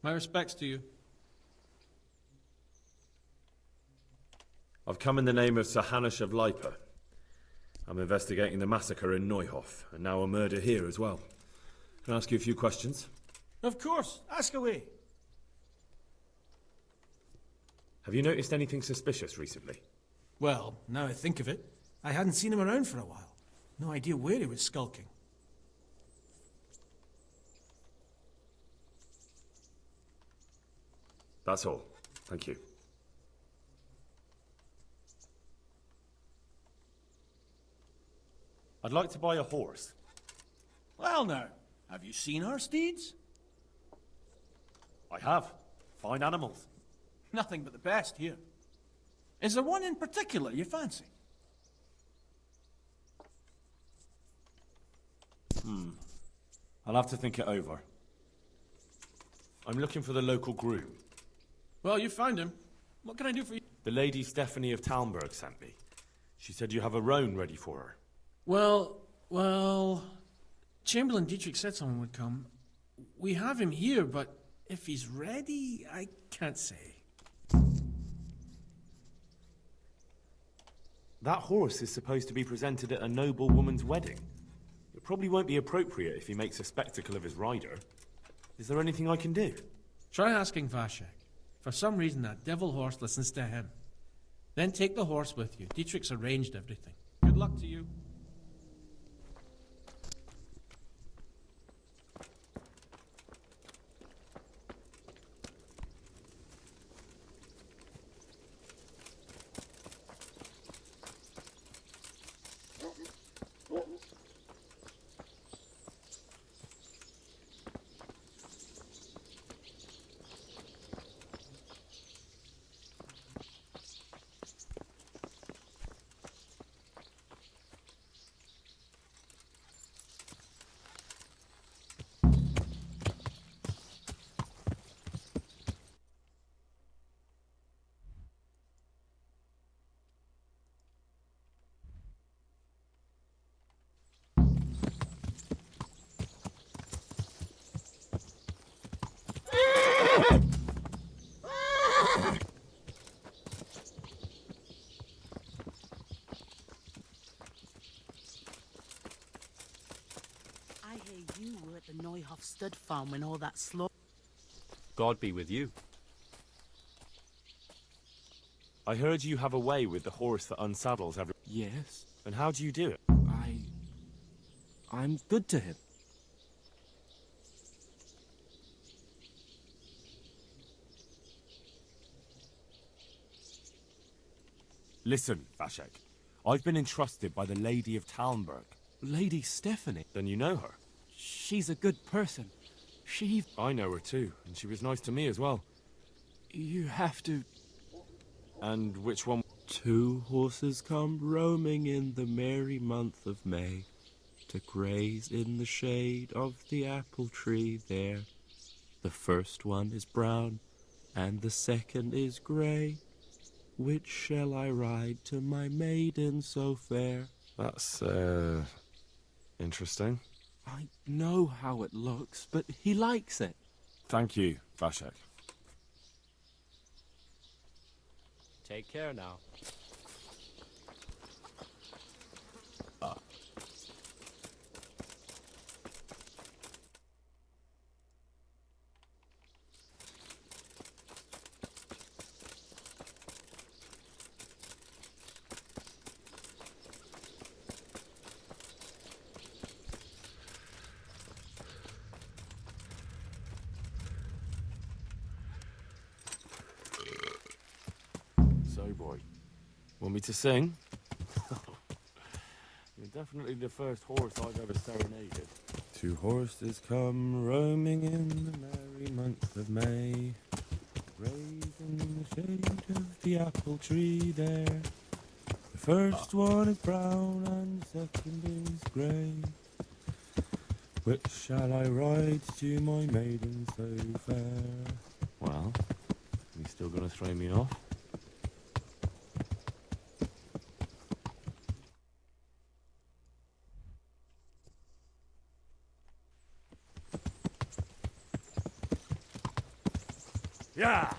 My respects to you. I've come in the name of Sir Hanush of Lipa. I'm investigating the massacre in Neuhof, and now a murder here as well. Can I ask you a few questions? Of course, ask away. Have you noticed anything suspicious recently? Well, now I think of it, I hadn't seen him around for a while. No idea where he was skulking. That's all. Thank you. I'd like to buy a horse. Well now, have you seen our steeds? I have. Fine animals. Nothing but the best here. Is there one in particular you fancy? I'll have to think it over. I'm looking for the local groom. Well, you found him. What can I do for you? The lady Stephanie of Talmberg sent me. She said you have a roan ready for her. Well, Chamberlain Dietrich said someone would come. We have him here, but if he's ready, I can't say. That horse is supposed to be presented at a noble woman's wedding. It probably won't be appropriate if he makes a spectacle of his rider. Is there anything I can do? Try asking Vashek. For some reason, that devil horse listens to him. Then take the horse with you. Dietrich's arranged everything. Good luck to you. bastard fun when all that slaughter. God be with you. I heard you have a way with the horse that unsaddles every... Yes. And how do you do it? I'm good to him. Listen, Vashek. I've been entrusted by the Lady of Talmberg. Lady Stephanie? Then you know her? She's a good person. I know her too, and she was nice to me as well. You have to... And which one? 2 horses come roaming in the merry month of May, to graze in the shade of the apple tree there. The first one is brown, and the second is grey. Which shall I ride to my maiden so fair? That's, interesting. I know how it looks, but he likes it. Thank you, Vashek. Take care now. So, boy, want me to sing? You're definitely the first horse I've ever serenaded. 2 horses come roaming in the merry month of May, graze in the shade of the apple tree there. The first one is brown and the second is grey. Which shall I ride to my maiden so fair? Well, you still gonna throw me off? Yeah!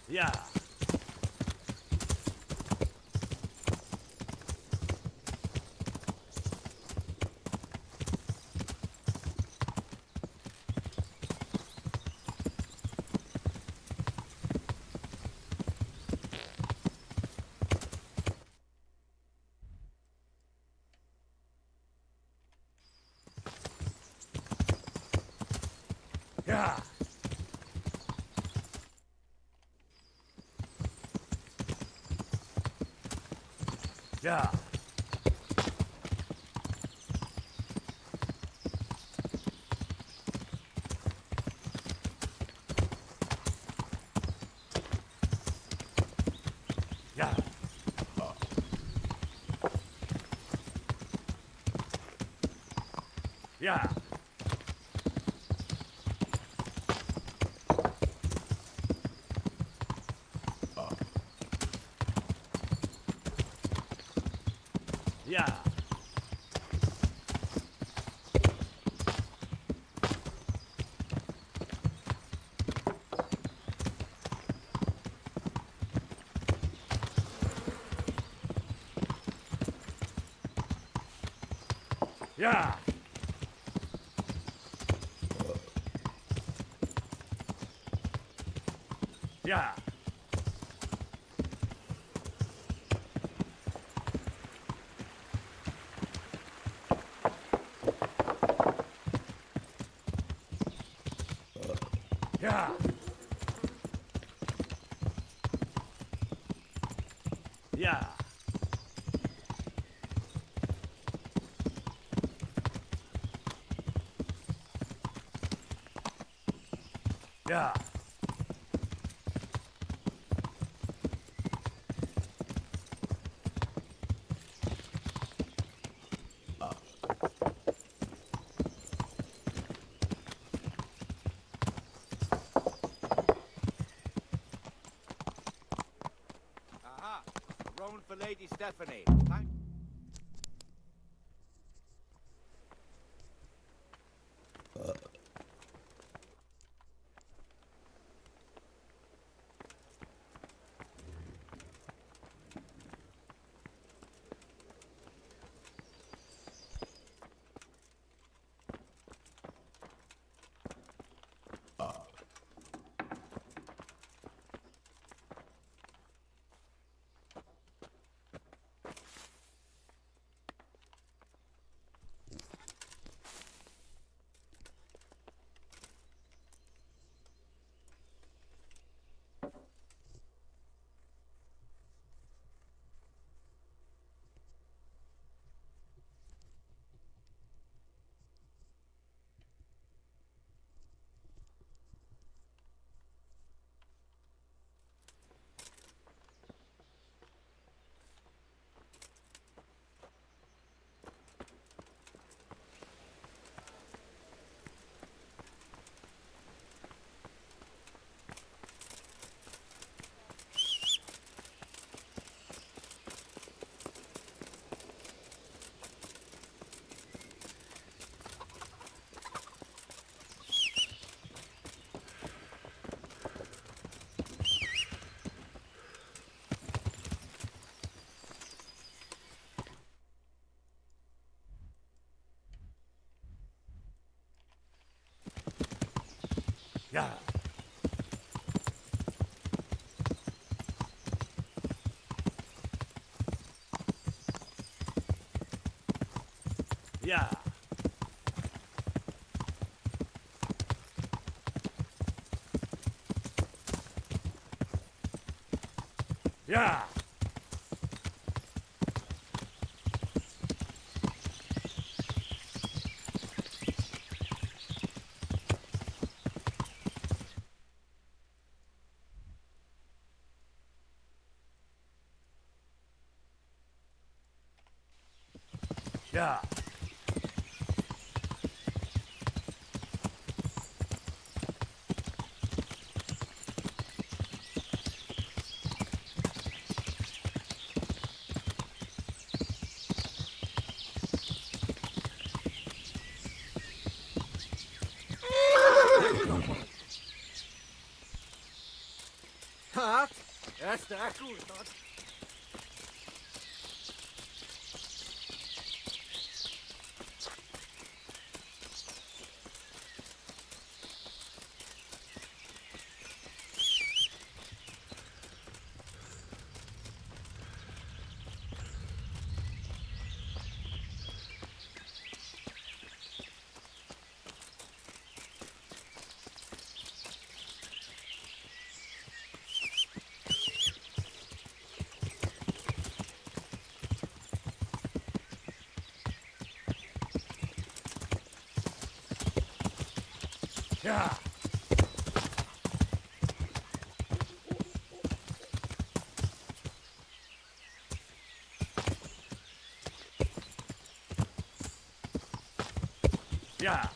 Yeah! Yeah! Yeah! Yeah! Yeah! Yeah! Yeah! Yeah! Yeah! Yeah! Yeah! for Lady Stephanie. Thank Yeah. Yeah. Yeah. Yeah. Hát, ezt elkúrtad. Yeah. Yeah.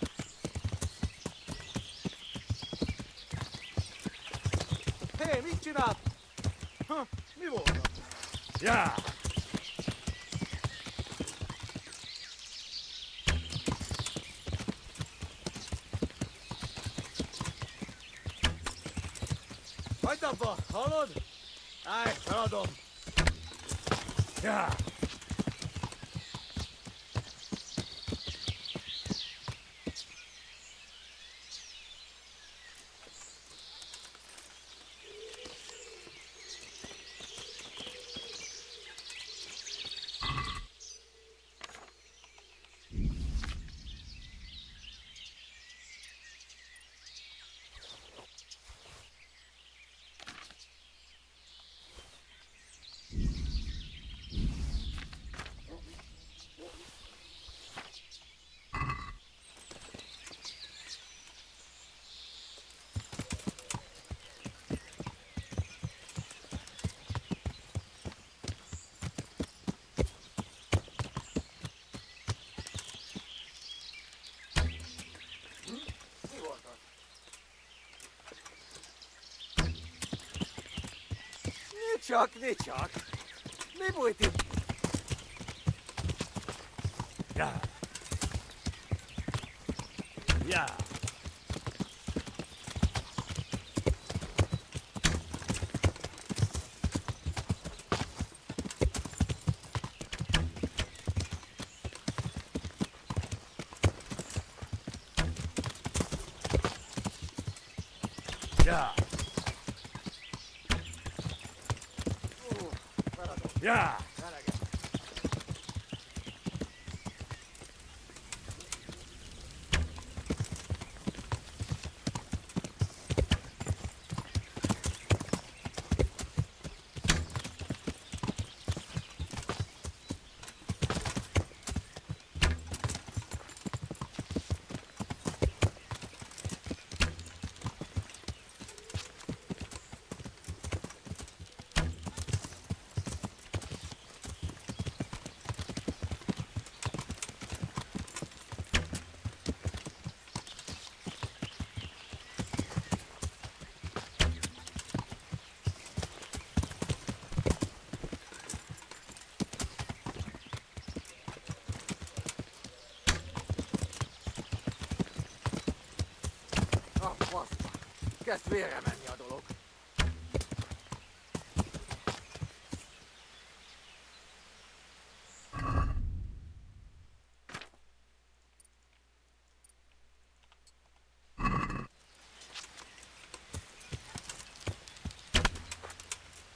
Hé, mit csinált? Ha, mi volt? Yeah. Hagyd abba, hallod? Állj, feladom. Yeah. Csak, ne csak. Libuiti! Yeah. Yeah. Yeah. Yeah. Ah, vasta. Kezd vérre menni a dolog.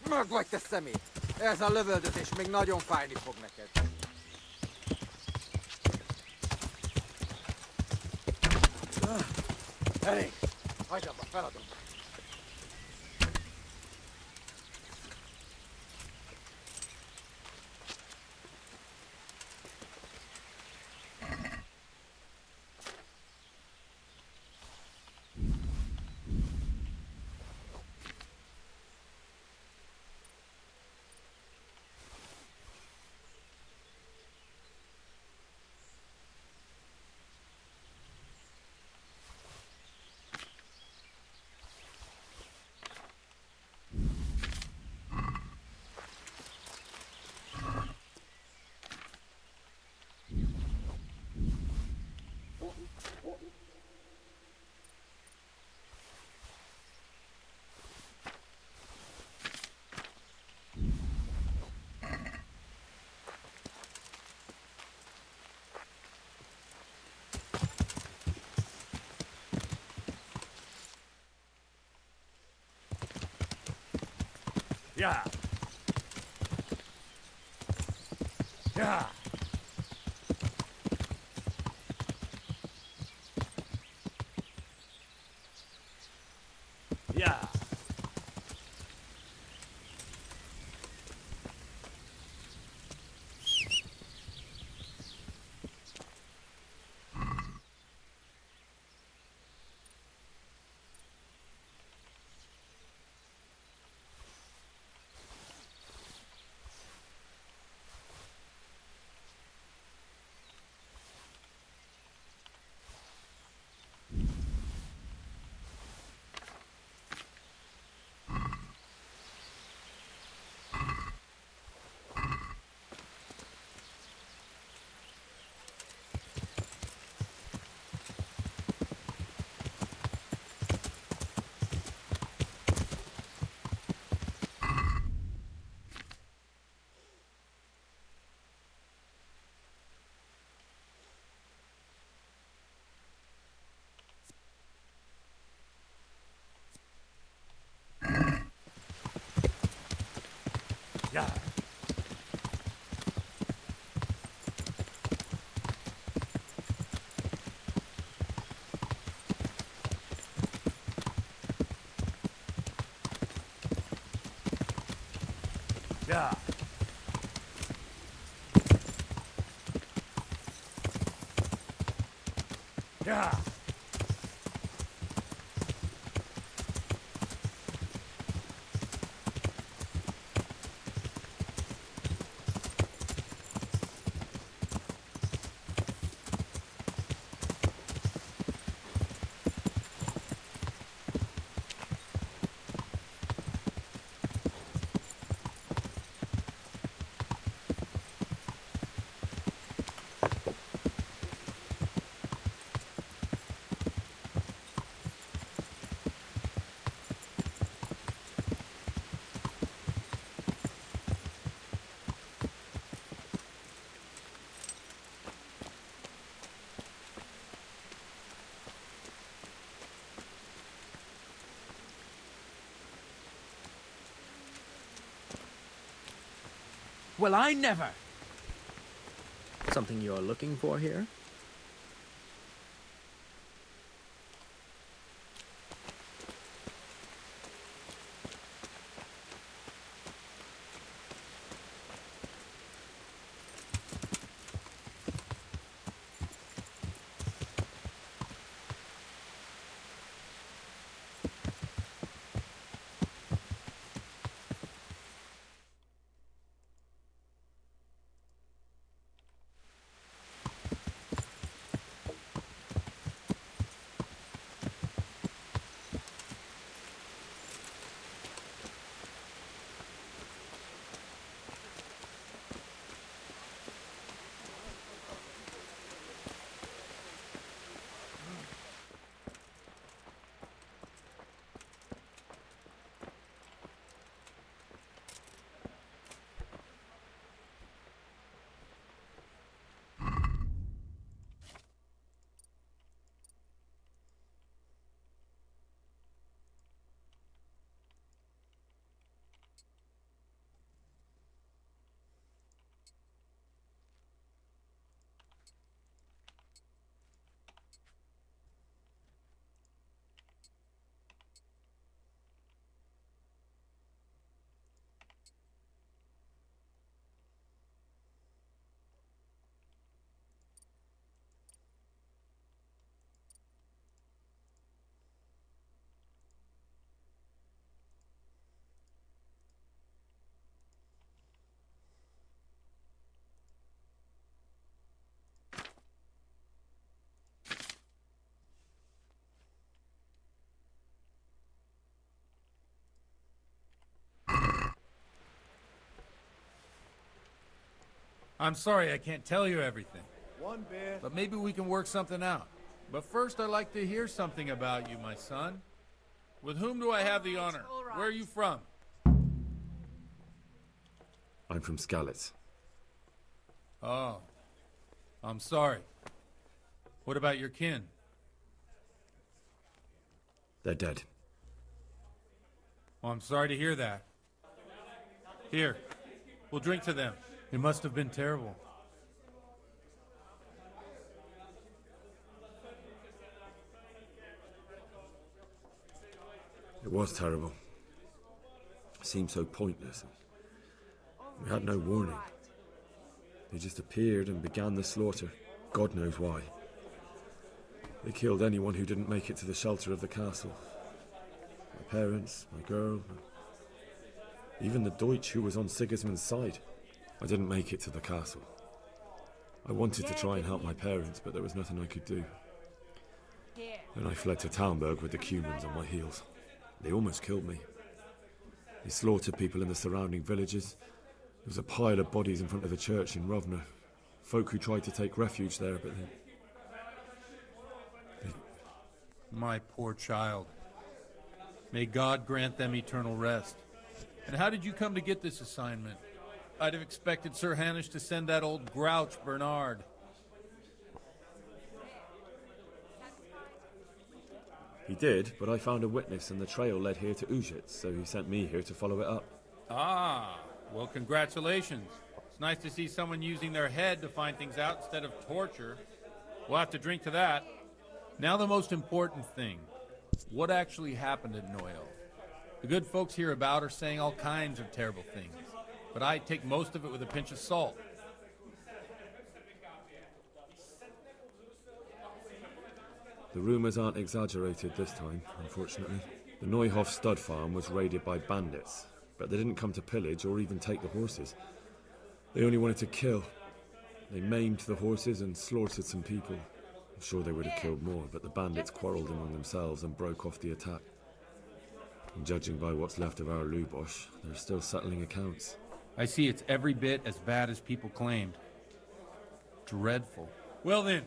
Meg vagy te szemét! Ez a lövöldözés még nagyon fájni fog neked. Elég! Hagyd abba, feladom. Yeah. Yeah. Yeah. Yeah. Yeah. Yeah. Well, I never. Something you're looking for here? I'm sorry I can't tell you everything. One beer. But maybe we can work something out. But first I'd like to hear something about you, my son. With whom do I have the honor? Where are you from? I'm from Skalitz. Oh. I'm sorry. What about your kin? They're dead. Oh, I'm sorry to hear that. Here, we'll drink to them. It must have been terrible. It was terrible. It seemed so pointless. We had no warning. They just appeared and began the slaughter. God knows why. They killed anyone who didn't make it to the shelter of the castle. My parents, my girl, even the Deutsch who was on Sigismund's side. I didn't make it to the castle. I wanted to try and help my parents, but there was nothing I could do. Then I fled to Talmberg with the Cumans on my heels. They almost killed me. They slaughtered people in the surrounding villages. There was a pile of bodies in front of the church in Rovna. Folk who tried to take refuge there, but they... My poor child. May God grant them eternal rest. And how did you come to get this assignment? I'd have expected Sir Hanish to send that old grouch, Bernard. He did, but I found a witness and the trail led here to Ujits, so he sent me here to follow it up. Ah, well, congratulations. It's nice to see someone using their head to find things out instead of torture. We'll have to drink to that. Now the most important thing. What actually happened at Noel? The good folks hereabout are saying all kinds of terrible things, but I take most of it with a pinch of salt. The rumours aren't exaggerated this time, unfortunately. The Neuhof stud farm was raided by bandits, but they didn't come to pillage or even take the horses. They only wanted to kill. They maimed the horses and slaughtered some people. I'm sure they would have killed more, but the bandits quarrelled among themselves and broke off the attack. And judging by what's left of our Lubosh, they're still settling accounts. I see it's every bit as bad as people claimed. Dreadful. Well then,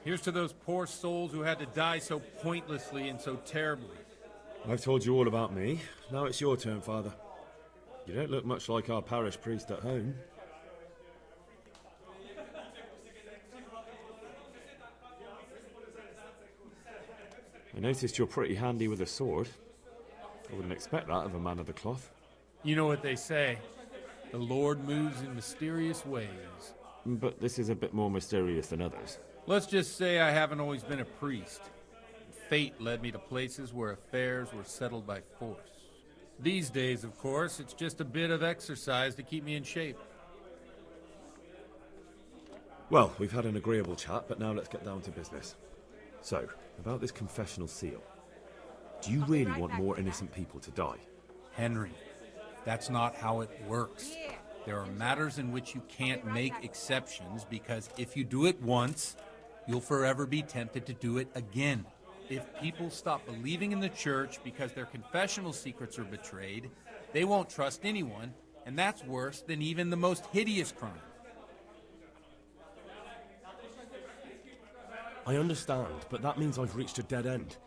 here's to those poor souls who had to die so pointlessly and so terribly. I've told you all about me. Now it's your turn, Father. You don't look much like our parish priest at home. I noticed you're pretty handy with a sword. I wouldn't expect that of a man of the cloth. You know what they say. The Lord moves in mysterious ways. But this is a bit more mysterious than others. Let's just say I haven't always been a priest. Fate led me to places where affairs were settled by force. These days, of course, it's just a bit of exercise to keep me in shape. Well, we've had an agreeable chat, but now let's get down to business. So, about this confessional seal. Do you really want more innocent people to die? Henry, that's not how it works. There are matters in which you can't make exceptions because if you do it once, you'll forever be tempted to do it again. If people stop believing in the church because their confessional secrets are betrayed, they won't trust anyone, and that's worse than even the most hideous crime. I understand, but that means I've reached a dead end.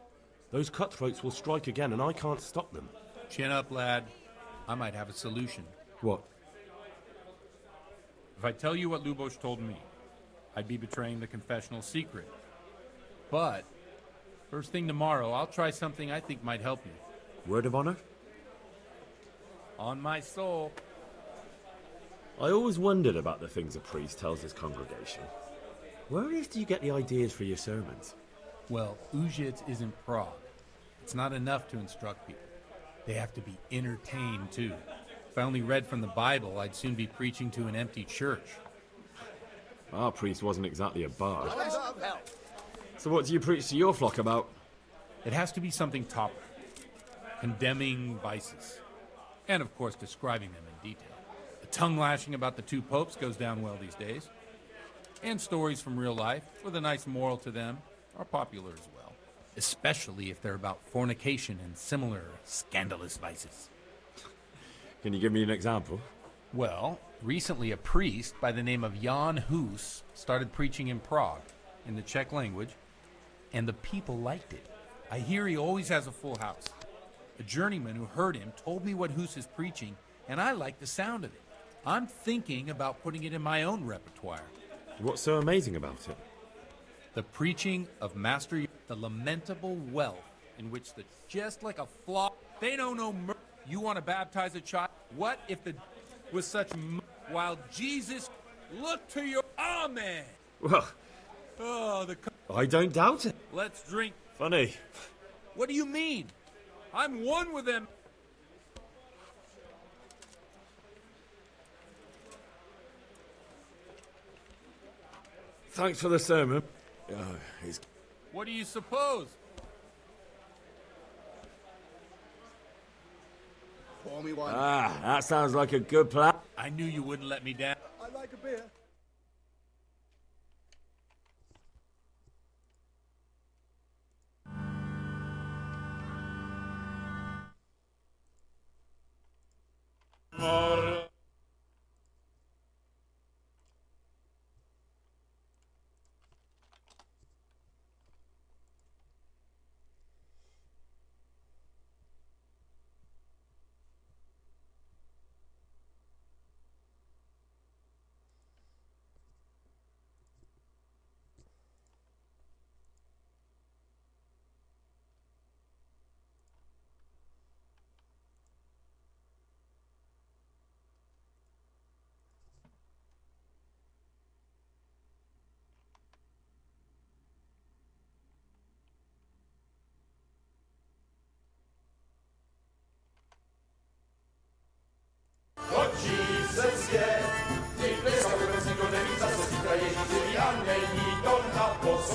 Those cutthroats will strike again, and I can't stop them. Chin up, lad. I might have a solution. What? If I tell you what Lubos told me, I'd be betraying the confessional secret. But first thing tomorrow, I'll try something I think might help you. Word of honor? On my soul. I always wondered about the things a priest tells his congregation. Where on earth do you get the ideas for your sermons? Well, Ujits is in Prague. It's not enough to instruct people. They have to be entertained, too. If I only read from the Bible, I'd soon be preaching to an empty church. Our priest wasn't exactly a bard. So what do you preach to your flock about? It has to be something topical. Condemning vices. And, of course, describing them in detail. The tongue-lashing about the two popes goes down well these days. And stories from real life, with a nice moral to them, are popular as well. Especially if they're about fornication and similar scandalous vices. Can you give me an example? Well, recently a priest by the name of Jan Hus started preaching in Prague, in the Czech language, and the people liked it. I hear he always has a full house. A journeyman who heard him told me what Hus is preaching, and I like the sound of it. I'm thinking about putting it in my own repertoire. What's so amazing about it? The preaching of Master, the lamentable wealth in which the just like a flock, they know no mercy. You want to baptize a child? What if the was such while Jesus looked to your amen? Well, I don't doubt it. Let's drink. Funny. What do you mean? I'm one with them. Thanks for the sermon. What do you suppose? Pour me one. Ah, that sounds like a good plan. I knew you wouldn't let me down. I like a beer.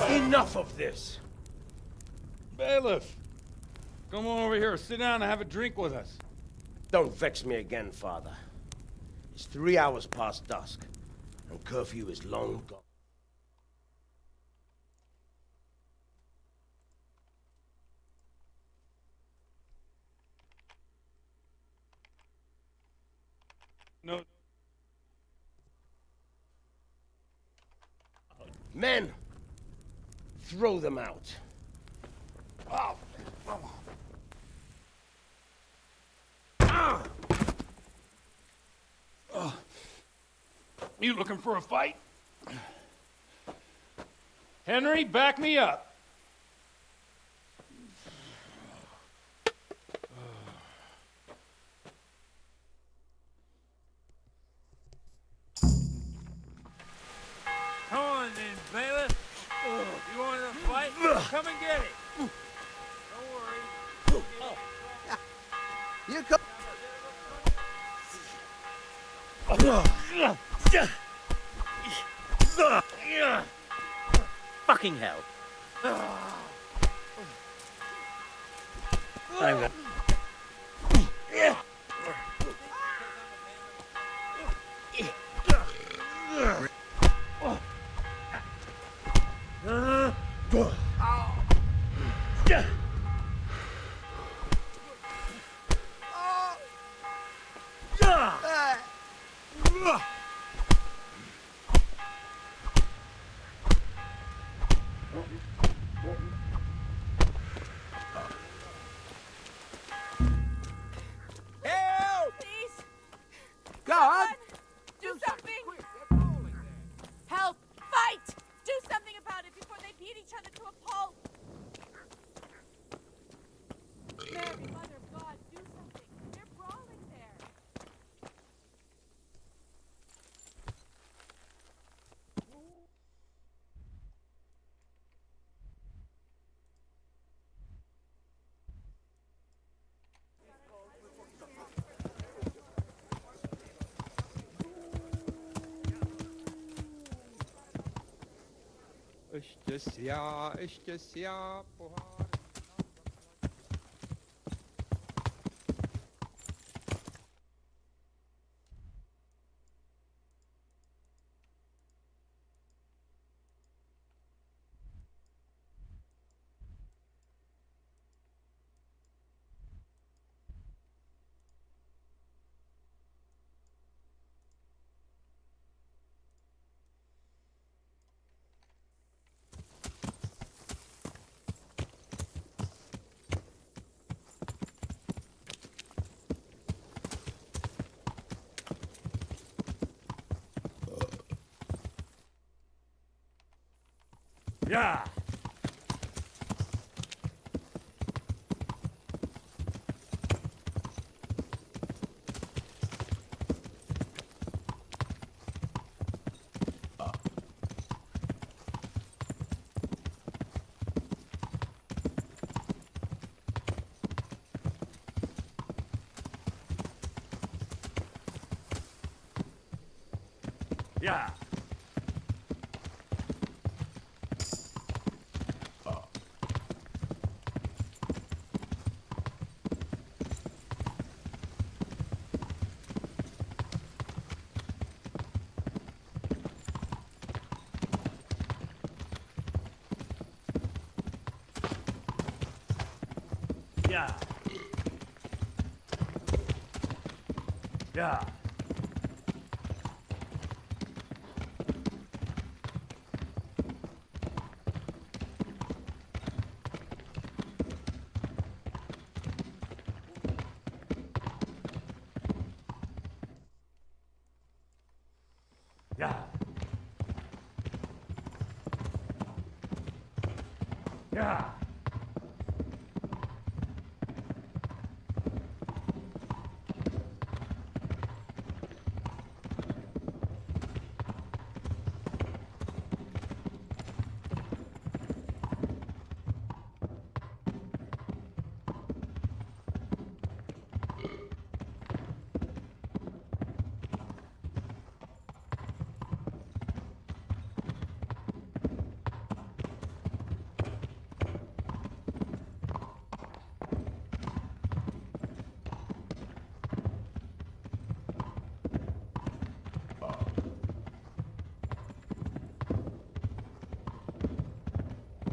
Enough of this! Bailiff! Come on over here, sit down and have a drink with us. Don't vex me again, Father. It's 3 hours past dusk, and curfew is long gone. No. Men! Throw them out. Oh. You looking for a fight? Henry, back me up. Fucking hell. I'm gonna... Help! Please! God! Do something! Help! Fight! Do something about it before they beat each other to a pulp! Mary, Mother of God, do something! They're brawling there! اشتسيا بوهار. Yeah. Yeah. Yeah. Yeah. Yeah. Yeah.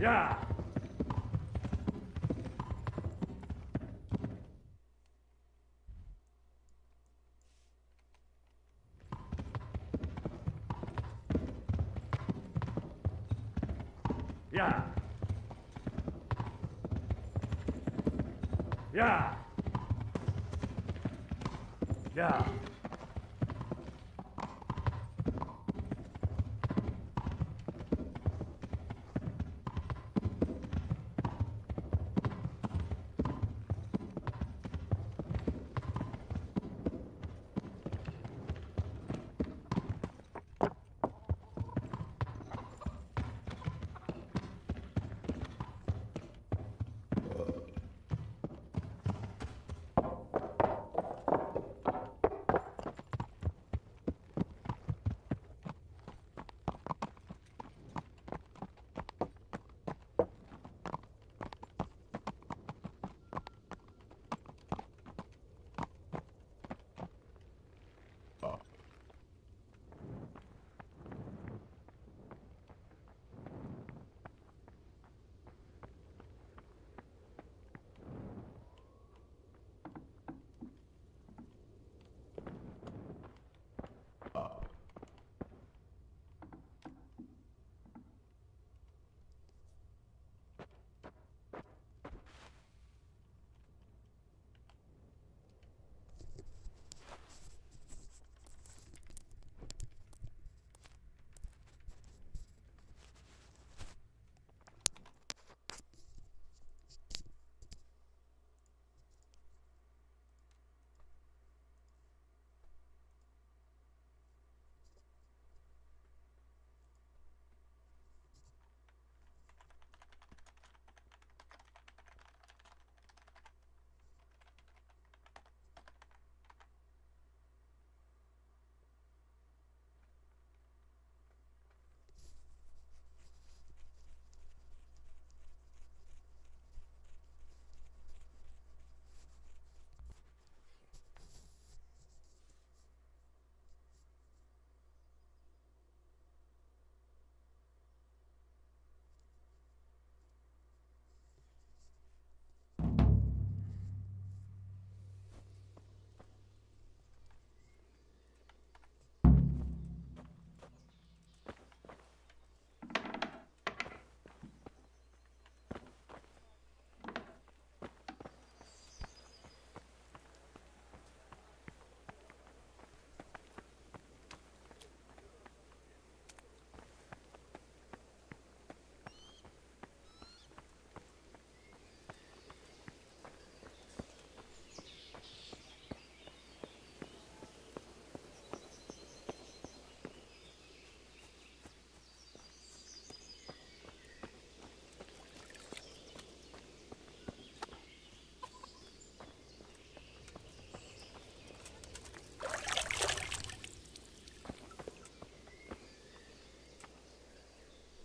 Yeah. Yeah. Yeah. Yeah.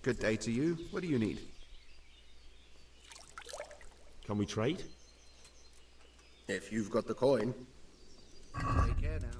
Good day to you. What do you need? Can we trade? If you've got the coin. Take care now.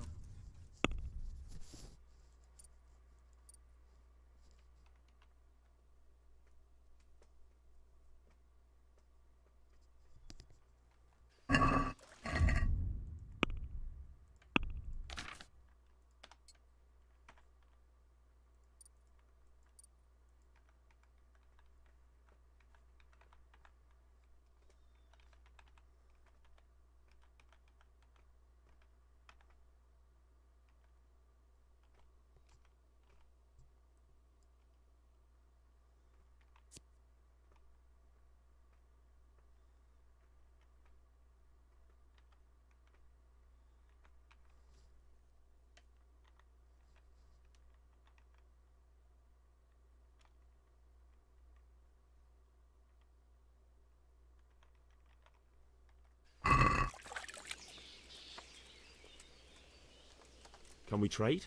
Can we trade?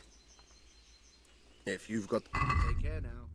If you've got... Take care now.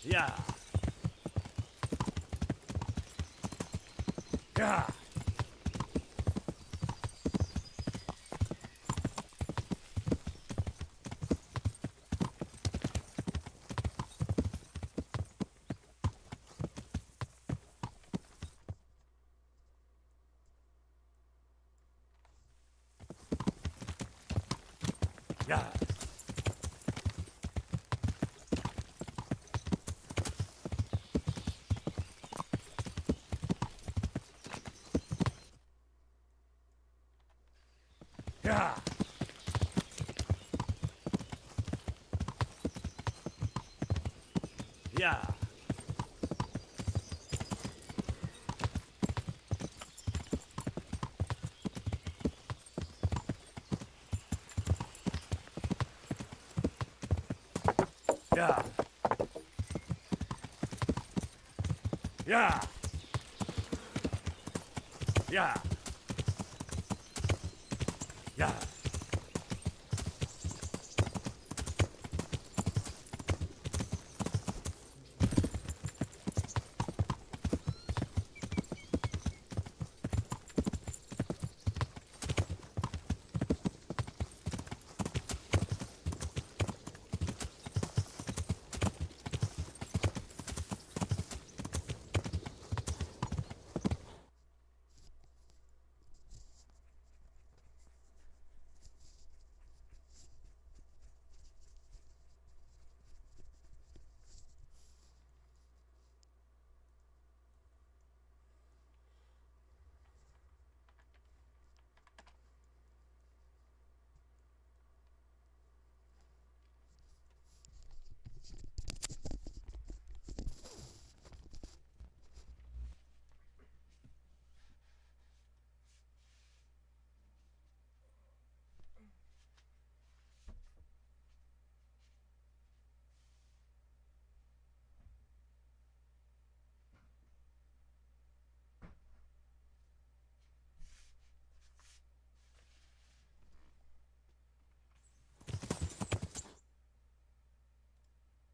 Yeah. Yeah. Yeah. Yeah. Yeah. Yeah. Yeah. Yeah. Yeah.